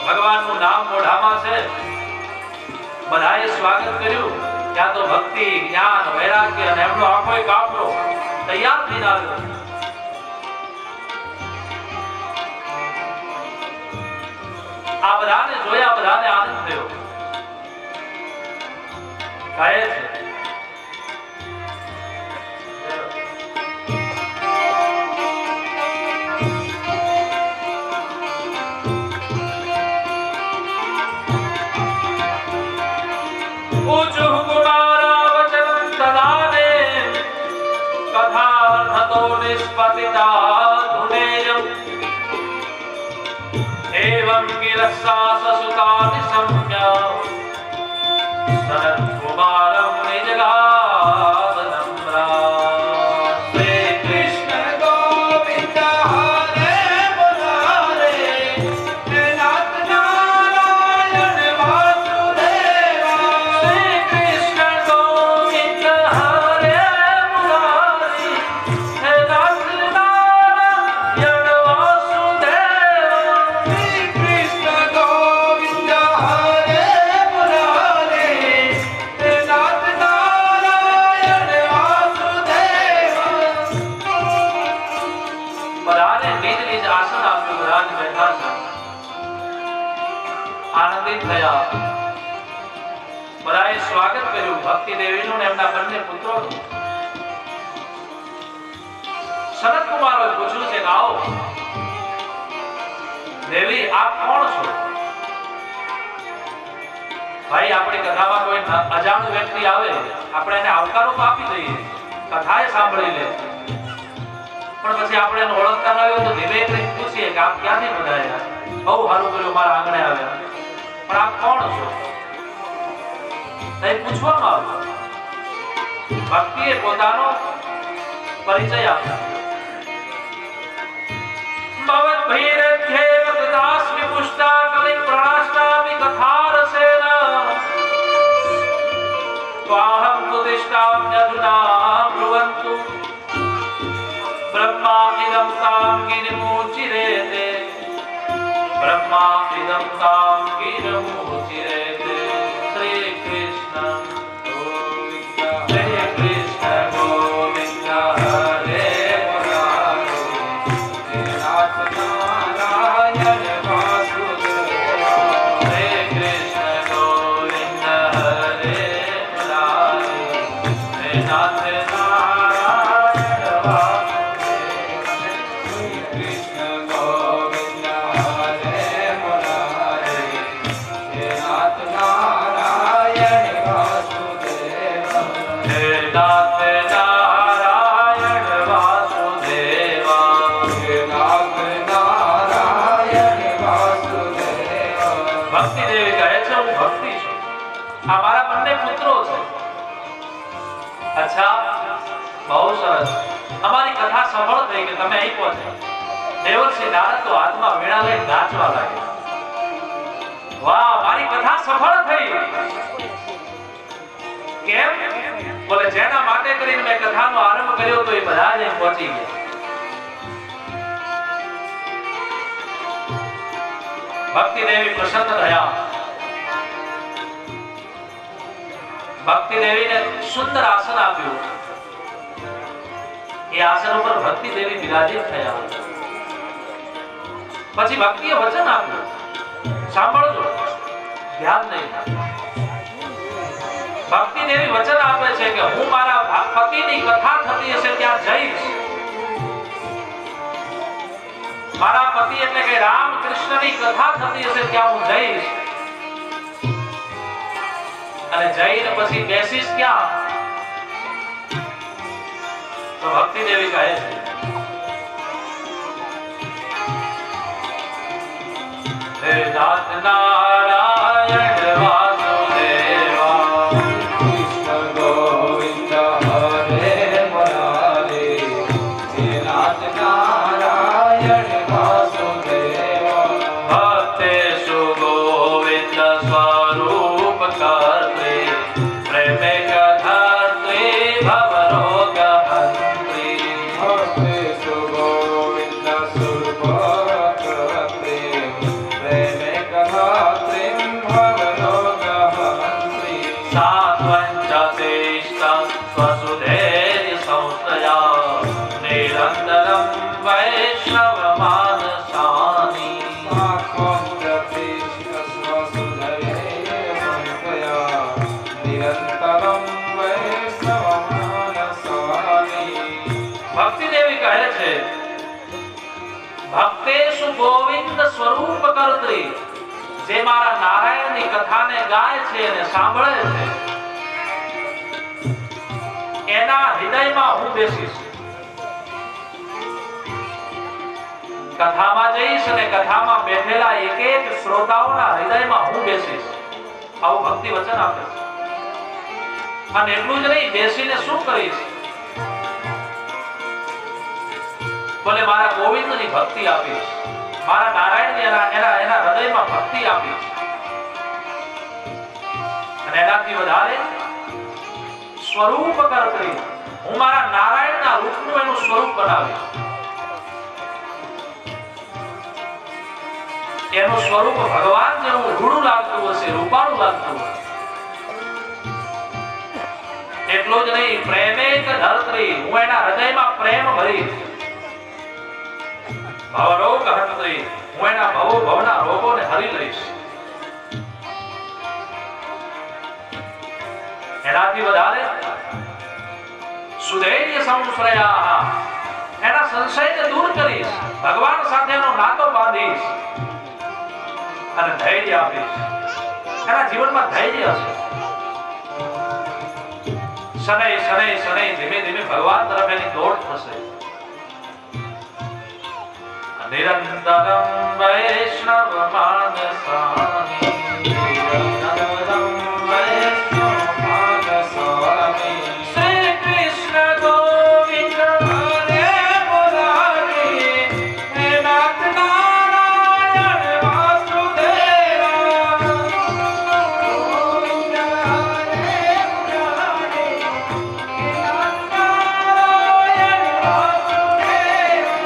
Speaker 1: ભગવાનનું નામ મોઢામાં છે, બધાએ સ્વાગત કર્યું. ત્યાં તો ભક્તિ જ્ઞાન વૈરાગ્ય અને એમનો આખો એક કાફલો તૈયાર થઈને આવ્યો. આ બધાને જોયા, બધાને આનંદ થયો. કહે છે ऊचुः कुमारावचनं तदाने कथार्थतो निष्पतिता धुनेयम् एवं गिरस्सा ससुतानि सम्य सनत्कुमारं निजगादनम्रा। श्री कृष्ण
Speaker 2: गोविंद हरे मुरारे नाथ नारायण वासुदेवा।
Speaker 1: श्री कृष्ण गोविंद हरे मुरारी हे नाथ नारायण वासुदेवा।
Speaker 2: श्री कृष्ण गोविंद हरे मुरारे नाथ नारायण वासुदेवा।
Speaker 1: બધાને નિજ નિજ આસન આપ્યું, બધા જ બેઠા છે, આનંદિત થયા. બધાએ સ્વાગત કર્યું ભક્તિ દેવીનું ને એમના બંને પુત્રોનું. સનત કુમારોએ પૂછ્યું છે કે આવો દેવી આપ કોણ છો? ભાઈ આપણી કથામાં કોઈ અજાણ્યું વ્યક્તિ આવે આપણે એને આવકારો તો આપી દઈએ, કથાએ સાંભળી લે, પણ પછી આપણે એને ઓળખતા ન હોય તો ધીમે ધીમે પૂછીએ કે આપ ક્યાંથી પધાર્યા? બહુ સારું કર્યું મારા આંગણે આવ્યા, પણ આપ કોણ છો? એ પૂછવામાં આવ્યું. ભક્તિએ પોતાનો પરિચય આપ્યો. ભવદ્ભૈરભ્યેવ કૃતાસ્મિ પુષ્ટા કલિ પ્રણાષ્ટામિ કથારસેન ત્વાહં પ્રતિષ્ઠામ્યધુના બ્રુવन्तु ब्रह्मा इदं तां गिरिमुचिरेते ब्रह्मा इदं तां गिरिमुचिरेते। श्री कृष्ण गोविंद श्री कृष्ण गोविंद हरे मुरारे
Speaker 2: नाथ नारायण वासुदेवा।
Speaker 1: श्री कृष्ण गोविंद हरे मुरारे नाथ नारायण वासुदेवा।
Speaker 2: कृष्ण गोविंद हरे मुरारे नाथ नारायण वासुदेवा।
Speaker 1: हे नाथ नारायण वासुदेवा।
Speaker 2: हे नाथ नारायण वासुदेवा।
Speaker 1: ભક્તિ દેવી કહે છે હું ભક્તિ છું, આ મારા બંને પુત્રો છે. અચ્છા બહુ સરસ, અમારી કથા સફળ થઈ કે તમે અહીં પહોંચ્યા. દેવર્ષિ નારદ તો હાથમાં વીણા લઈને નાચવા લાગ્યા. વાહ મારી કથા સફળ થઈ. કેમ? બોલે જેના માટે કરીને મેં કથાનો આરંભ કર્યો તો એ બધા જ પહોંચી ગયા. ભક્તિ દેવી પ્રસન્ન થયા. ભક્તિ દેવીને સુંદર આસન આપ્યું. એ આસન ઉપર ભક્તિ દેવી બિરાજિત થયા. પછી ભક્તિએ વચન આપ્યું, સાંભળજો, ધ્યાન નહીં. ભક્તિ દેવી વચન આપે છે કે હું મારા પતિની કથા થતી હશે ત્યાં જઈશ. મારા પતિ એટલે કે રામ કૃષ્ણની કથા થતી હશે ત્યાં હું જઈશ. અને જઈને પછી બેસીશ ક્યાં? તો ભક્તિ દેવી કહે છે હે નાથ નારાયણ વાસુદેવા
Speaker 2: કૃષ્ણ ગોવિંદ હરે મુરારે હે નાથ નારાયણ વાસુદેવા
Speaker 1: ભક્તેષુ ગોવિંદ સ્વરૂપ કર્ત્રે પ્રેમે કથાત્રે ભવરોગહંત્રે
Speaker 2: ભક્તેષુ ગોવિંદ સ્વરૂપ કર્ત્રે પ્રેમે કથાત્રે ભવરોગહંત્રે
Speaker 1: સાત્વંચતેષ્ટ સ્વસુધૈર્ય સંસ્થયા નિરંતરં વૈષ્ણવમાનસાનિ ભક્તિ દેવી કહે છે ભક્તેષુ ગોવિંદ સ્વરૂપ કર્ત્રી, જે મારા નારાયણની કથાને ગાય છે અને સાંભળે છે એના હૃદયમાં હું બેસીશ. કથામાં જઈશ અને કથામાં બેઠેલા એક એક શ્રોતાઓના હૃદયમાં હું બેસીશ. આવું ભક્તિ વચન આપે છે. અને એટલું જ નહીં, બેસીને શું કરીશ? બોલે મારા ગોવિંદની ભક્તિ આપીશ, મારા નારાયણની એના હૃદયમાં ભક્તિ આપીશ. અને એનાથી વધારે સ્વરૂપ કર્ત્રી, હું મારા નારાયણના રૂપનું એનું સ્વરૂપ બનાવીશ. એનું સ્વરૂપ ભગવાન જેવું રૂડું લાગતું હશે, રૂપાળું લાગતું હશે. એટલું જ નહીં, પ્રેમેક ધરત્રી, હું એના હૃદયમાં પ્રેમ ભરીશ. ભવરોગહંત્રી, હું એના ભવના રોગોને હરી લઈશ. એનાથી વધારે સુધૈર્ય સંશ્રયા, એના સંશયને દૂર કરીશ. ભગવાન સાથેનો નાતો બાંધીશ અને ધૈર્ય આપીશ. એના જીવનમાં ધૈર્ય હશે. શનૈ શનૈ શનૈ ધીમે ધીમે ભગવાન તરફ એની દોડ થશે. નિરંતરમ વૈષ્ણવ માનસાનિ, નિરંતરમ વૈષ્ણવ માનસાનિ. શ્રી કૃષ્ણ ગોવિંદ હરે મુરારી, હે નાથ નારાયણ વાસુદેવા. ગોવિંદ હરે મુરારી, હે નાથ નારાયણ વાસુદેવા.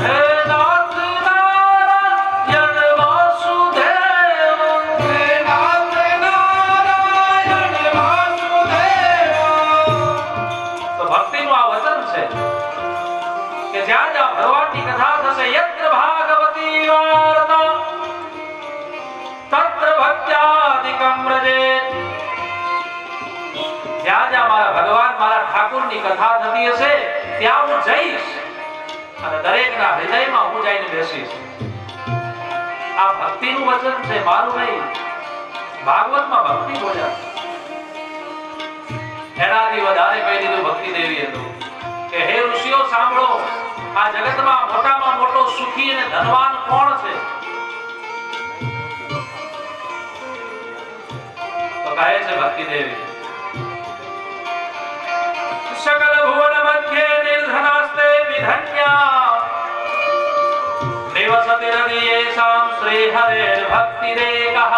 Speaker 1: હે નાથ નારાયણ વાસુદેવા, હે નાથ નારાયણ વાસુદેવા. તો ભક્તિનું આ વચન છે કે જ્યાં જ્યાં ભગવાનની કથા થશે, યત્ર ભાગવતી વાર્તા તત્ર ભક્ત્યાદિકં વ્રજેત. જ્યાં જ્યાં મારા ભગવાન, મારા ઠાકુરની કથા થતી હશે ત્યાં હું જઈશ અને દરેકના હૃદયમાં હું જઈને બેસીશ. આ ભક્તિનું વચન છે, મારું નહીં. ભાગવતમાં ભક્તિ બોલ્યા. એનાથી વધારે કહી દીધું ભક્તિ દેવી હતું કે હે ઋષિઓ સાંભળો, આ જગતમાં મોટામાં મોટો સુખી અને ધનવાન કોણ છે? તો કહે છે ભક્તિ દેવી, सकल भुवन मध्य निर्धनास्ते विधन्या निवसति हृदयेषां श्रीहरेर्भक्तिरेकः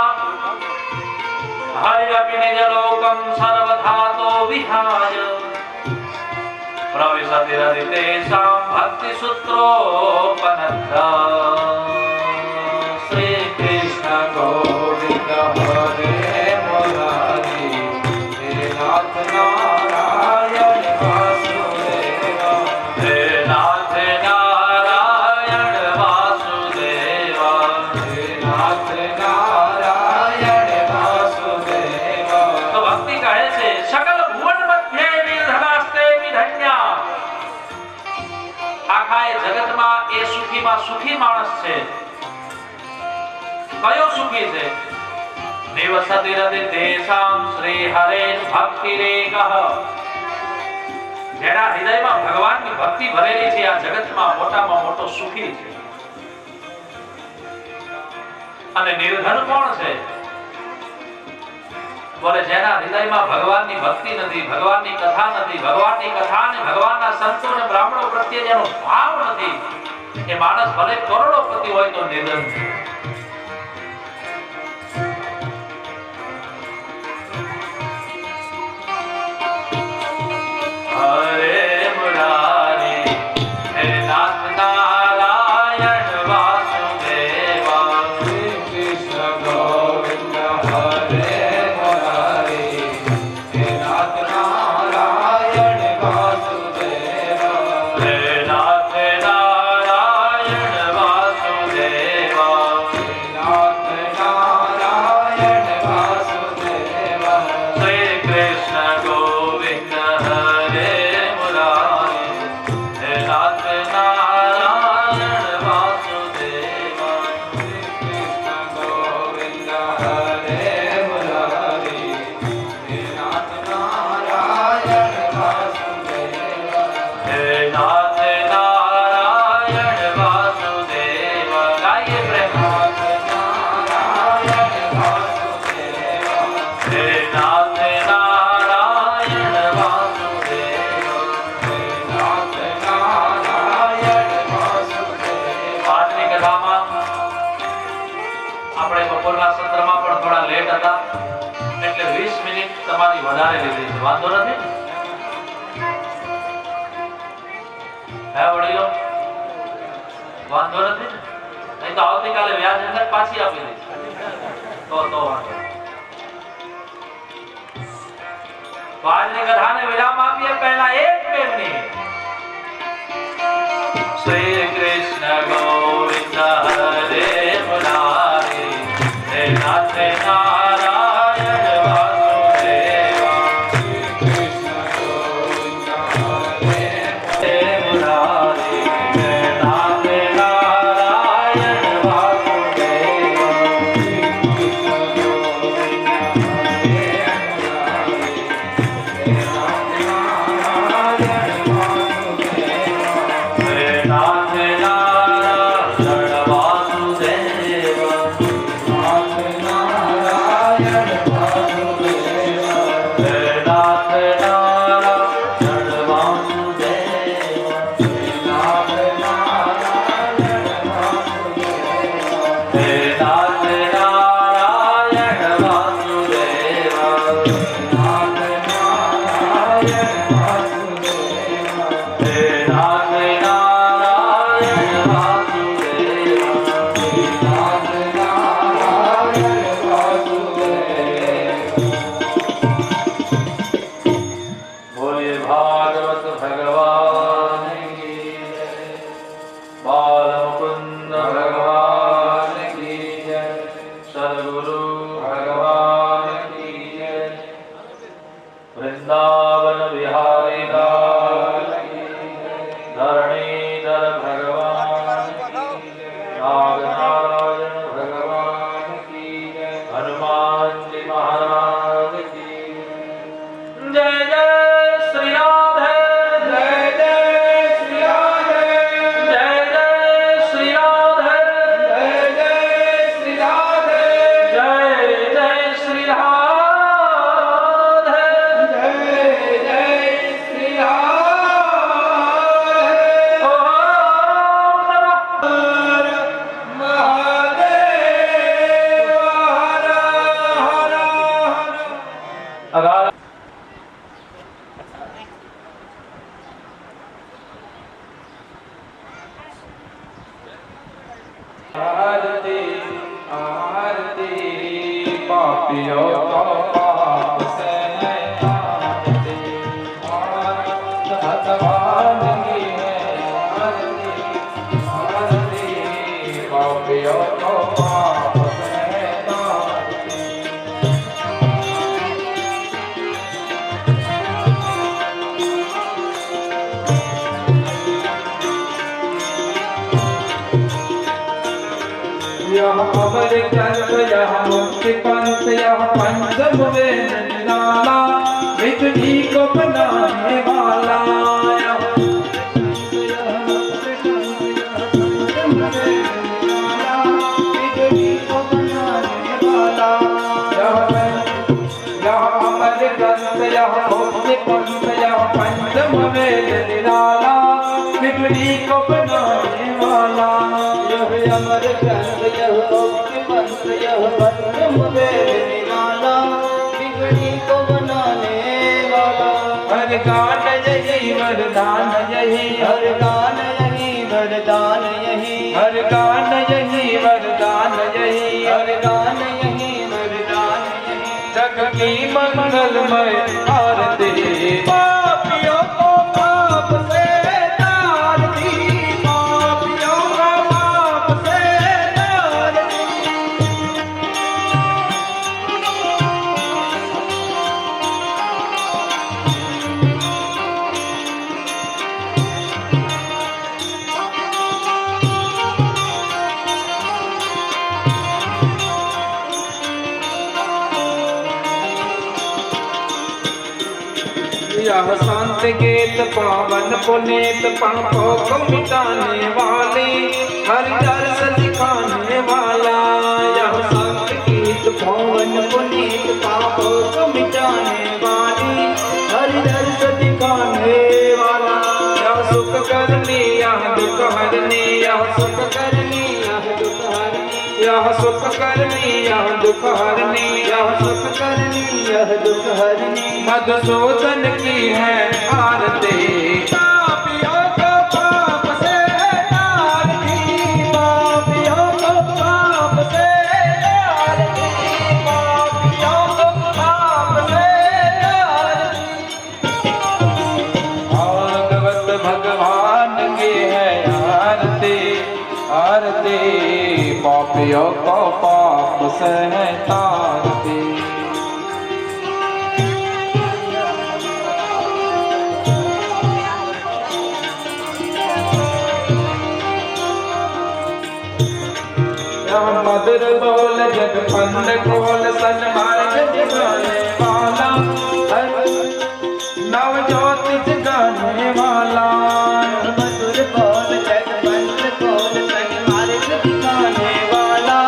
Speaker 1: हरिरपि निजलोकं सर्वधातो विहाय प्रविशति रदितेषां भक्तिसूत्रोपनद्धा
Speaker 2: श्री कृष्ण गोविंद हरे मुरारी हे नाथ नारायण वासुदेव
Speaker 1: हे नाथ नारायण वासुदेव
Speaker 2: हे नाथ नारायण वासुदेव।
Speaker 1: तो भक्ति कहे છે सकल भुवन मध्य निर्धनास्ते विधन्या આખા એ જગતમાં એ સુખીમાં સુખી માણસ છે કયો સુખી છે નિવસતિ રતિદેશામ શ્રી હરેન ભક્તિરેકઃ જેના હૃદયમાં ભગવાનની ભક્તિ ભરેલી છે આ જગતમાં મોટામાં મોટો સુખી છે અને નિર્ધન કોણ છે બોલે જેના હૃદયમાં ભગવાનની ભક્તિ નથી ભગવાનની કથા નથી ભગવાનની કથા અને ભગવાનના સંતો અને બ્રાહ્મણો પ્રત્યે જેનો ભાવ નથી એ માણસ ભલે કરોડોપતિ હોય તો નિર્ધન છે હરે મુરારી હે નાથ નારાયણ વાસુદેવા
Speaker 2: श्री कृष्ण गोविंद हरे मुरारी हे नाथ नारायण वासुदेव
Speaker 1: હે નાથ નારાયણ વાસુદેવા
Speaker 2: हे नाथ नारायण वासुदेव
Speaker 1: શ્રી કૃષ્ણ ગોવિંદ હરે મુરારી હે નાથ નારાયણ વાસુદેવા
Speaker 2: श्री कृष्ण गोविंद हरे मुरारी हे नाथ नारायण वासुदेव
Speaker 1: હે નાથ નારાયણ વાસુદેવા ગાઈએ પ્રેમ
Speaker 2: नाथ नारायण वासुदेव
Speaker 1: હે નાથ નારાયણ વાસુદેવા
Speaker 2: हे नाथ नारायण वासुदेव।
Speaker 1: આજની કથામાં આપણે બપોરના સત્રમાં પણ થોડા લેટ હતા એટલે 20 મિનિટ તમારી વધારે લીધી છે વાંધો નથી હે વડીલો વાંધો નથી નહીં તો આવતીકાલે વ્યાજ અંગત પાછી આપી દઈશ તો વાંધો નહીં. તો આજની કથાને વિરામ આપીએ પહેલા એક મિનિટ श्री कृष्ण गोविंद हरे मुरारी हे नाथ नारायण वासुदेवा
Speaker 2: श्री कृष्ण गोविंद हरे
Speaker 1: हे मुरारी हे नाथ नारायण वासुदेवा
Speaker 2: श्री कृष्ण गोविंद हरे मुरारी हे नाथ नारायण वासुदेव
Speaker 1: हे नाथ नारायण वासुदेवा
Speaker 2: नाथ नारायण वासुदेव
Speaker 1: हे नाथ नारायण वासुदेवा
Speaker 2: नाथ नारायण वासुदेव
Speaker 1: हे नाथ नारायण वासुदेवा
Speaker 2: नाथ नारायण वासुदेव
Speaker 1: हे नाथ नारायण वासुदेवा
Speaker 2: नाथ नारायण वासुदेव।
Speaker 1: बोलिए भागवत भगवान की जय बाल मुकुंद भगवान की जय सद्गुरु भगवान की जय वृंदावन बिहारी लाल की जय धरणीधर भगवान की जय नागनारायण भगवान की जय हनुमान जी महाराज की जय जय श्री राधे
Speaker 2: जय जय श्री राधे
Speaker 1: जय जय श्री राधे
Speaker 2: जय जय श्री राधे
Speaker 1: जय जय श्री राधे
Speaker 2: जय जय श्री राधे।
Speaker 1: ओम नमः
Speaker 2: महादेव हर पापियों को पाप से तारती। भगवान की है आरती, आरती पापियों को पाप से तारती। यह अमर ग्रंथ यह मुक्ति पंथ यह पंचम वेद निराला, बिगड़ी को बनाने वाला। यह बिगड़ी को बनाने वाला। यह अमर ग्रंथ यह मुक्ति पंथ यह पंचम वेद निराला, बिगड़ी को बनाने वाला।
Speaker 3: यह अमर ग्रंथ यह मुक्ति पंथ यह पंचम वेद निराला, बिगड़ी को बनाने वाला।
Speaker 2: हर गान यही वरदान यही,
Speaker 3: हर गान यही वरदान यही,
Speaker 2: हर गान यही वरदान यही,
Speaker 3: हर गान यही वरदान यही।
Speaker 2: जग की मंगलमय आरती। पापियों को पाप से तारती, पापियों को पाप से तारती। यह शांत गीत पावन पुनीत पापों को मिटाने वाली, हर दर्श दिखाने वाला। यह शांत गीत
Speaker 3: पावन पुनीत पापों को मिटाने वाली, हर दर्श दिखाने वाला।
Speaker 2: यह सुख करनी यह दुख हरनी, यह सुख करनी
Speaker 3: यह दुख हरनी,
Speaker 2: यह सुख करनी यह दुख हरनी, यह सुख करनी
Speaker 3: यह दुख हरनी।
Speaker 2: मधुसूदन की है आरती। पापियों को पाप से तारती, पापियों को पाप से तारती, पापियों को पाप से तारती। भागवत भगवान की है आरती, आरती पापियों को पाप से तारती। मधुर बोल जग पंड खोल सन्मार्ग दिखाने वाला, नव ज्योति जगाने वाला।
Speaker 3: मधुर बोल जग पंथ खोल सन्मार्ग दिखाने वाला,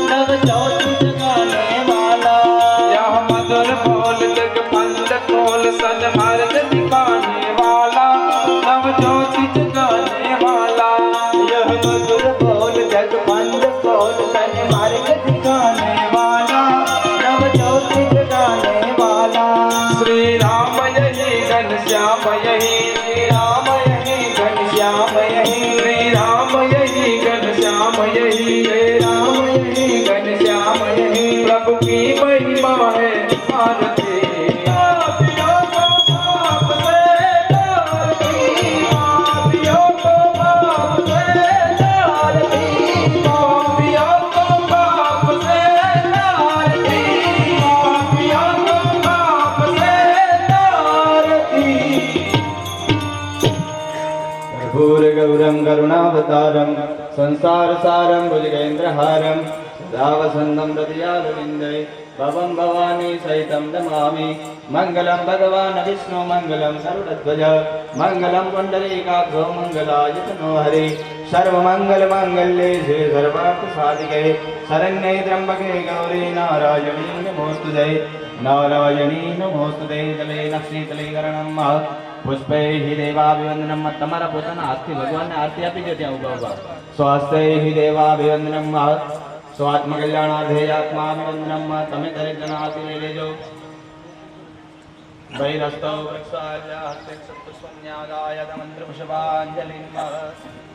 Speaker 3: नव ज्योति जगाने वाला।
Speaker 2: यह मधुर बोल जग पंड खोल सन्मार्ग दिखाने वाला, नव ज्योति जगाने वाला।
Speaker 3: यह मधुर बोल जग पंथ खोल सन्मार्ग दिखाने वाला, नव ज्योति जगाने वाला।
Speaker 2: श्री राम यही घनश्याम यही,
Speaker 3: श्री राम यही घनश्याम यही,
Speaker 2: श्री राम यही घनश्याम यही,
Speaker 3: श्री राम यही घनश्याम यही।
Speaker 2: प्रभु की महिमा है आरती। पापियों को पाप से तारती, पापियों को पाप से तारती, पापियों को पाप से तारती, पापियों को पाप से तारती।
Speaker 3: कर्पूरगौरं करुणावतारं संसार सारं भुजगेन्द्रहारं सदा वसन्तं हृदयारविन्दे भवं भवानी सहितं नमामि। मङ्गलं भगवान् विष्णु मङ्गलं गरुडध्वज मङ्गलं पुण्डरीकाक्षो मङ्गलायतनो हरे। सर्वमङ्गलमाङ्गल्ये शिवे सर्वार्थसाधिके शरण्ये त्र्यम्बके गौरी नारायणी नमोस्तुते, नारायणी नमोस्तुते। जलेन शीतलीकरणं पुष्पैः देवाभिवन्दनं। તમારા પોતાના હાથથી ભગવાનને આરતી આપી દો ત્યાં ઊભા ઊભા। સ્વાસ્થ્યૈ દેવાભિવંદનમ સ્વાત્મકલ્યાણાર્થે આત્માભિવંદનમ। તમે દરેક જણા આરતી લઈ લેજો। વૈરસ્તૌ વૃક્ષાય હસ્તે સપ્તસ્વન્યાગાય મંત્રપુષ્પાંજલિ।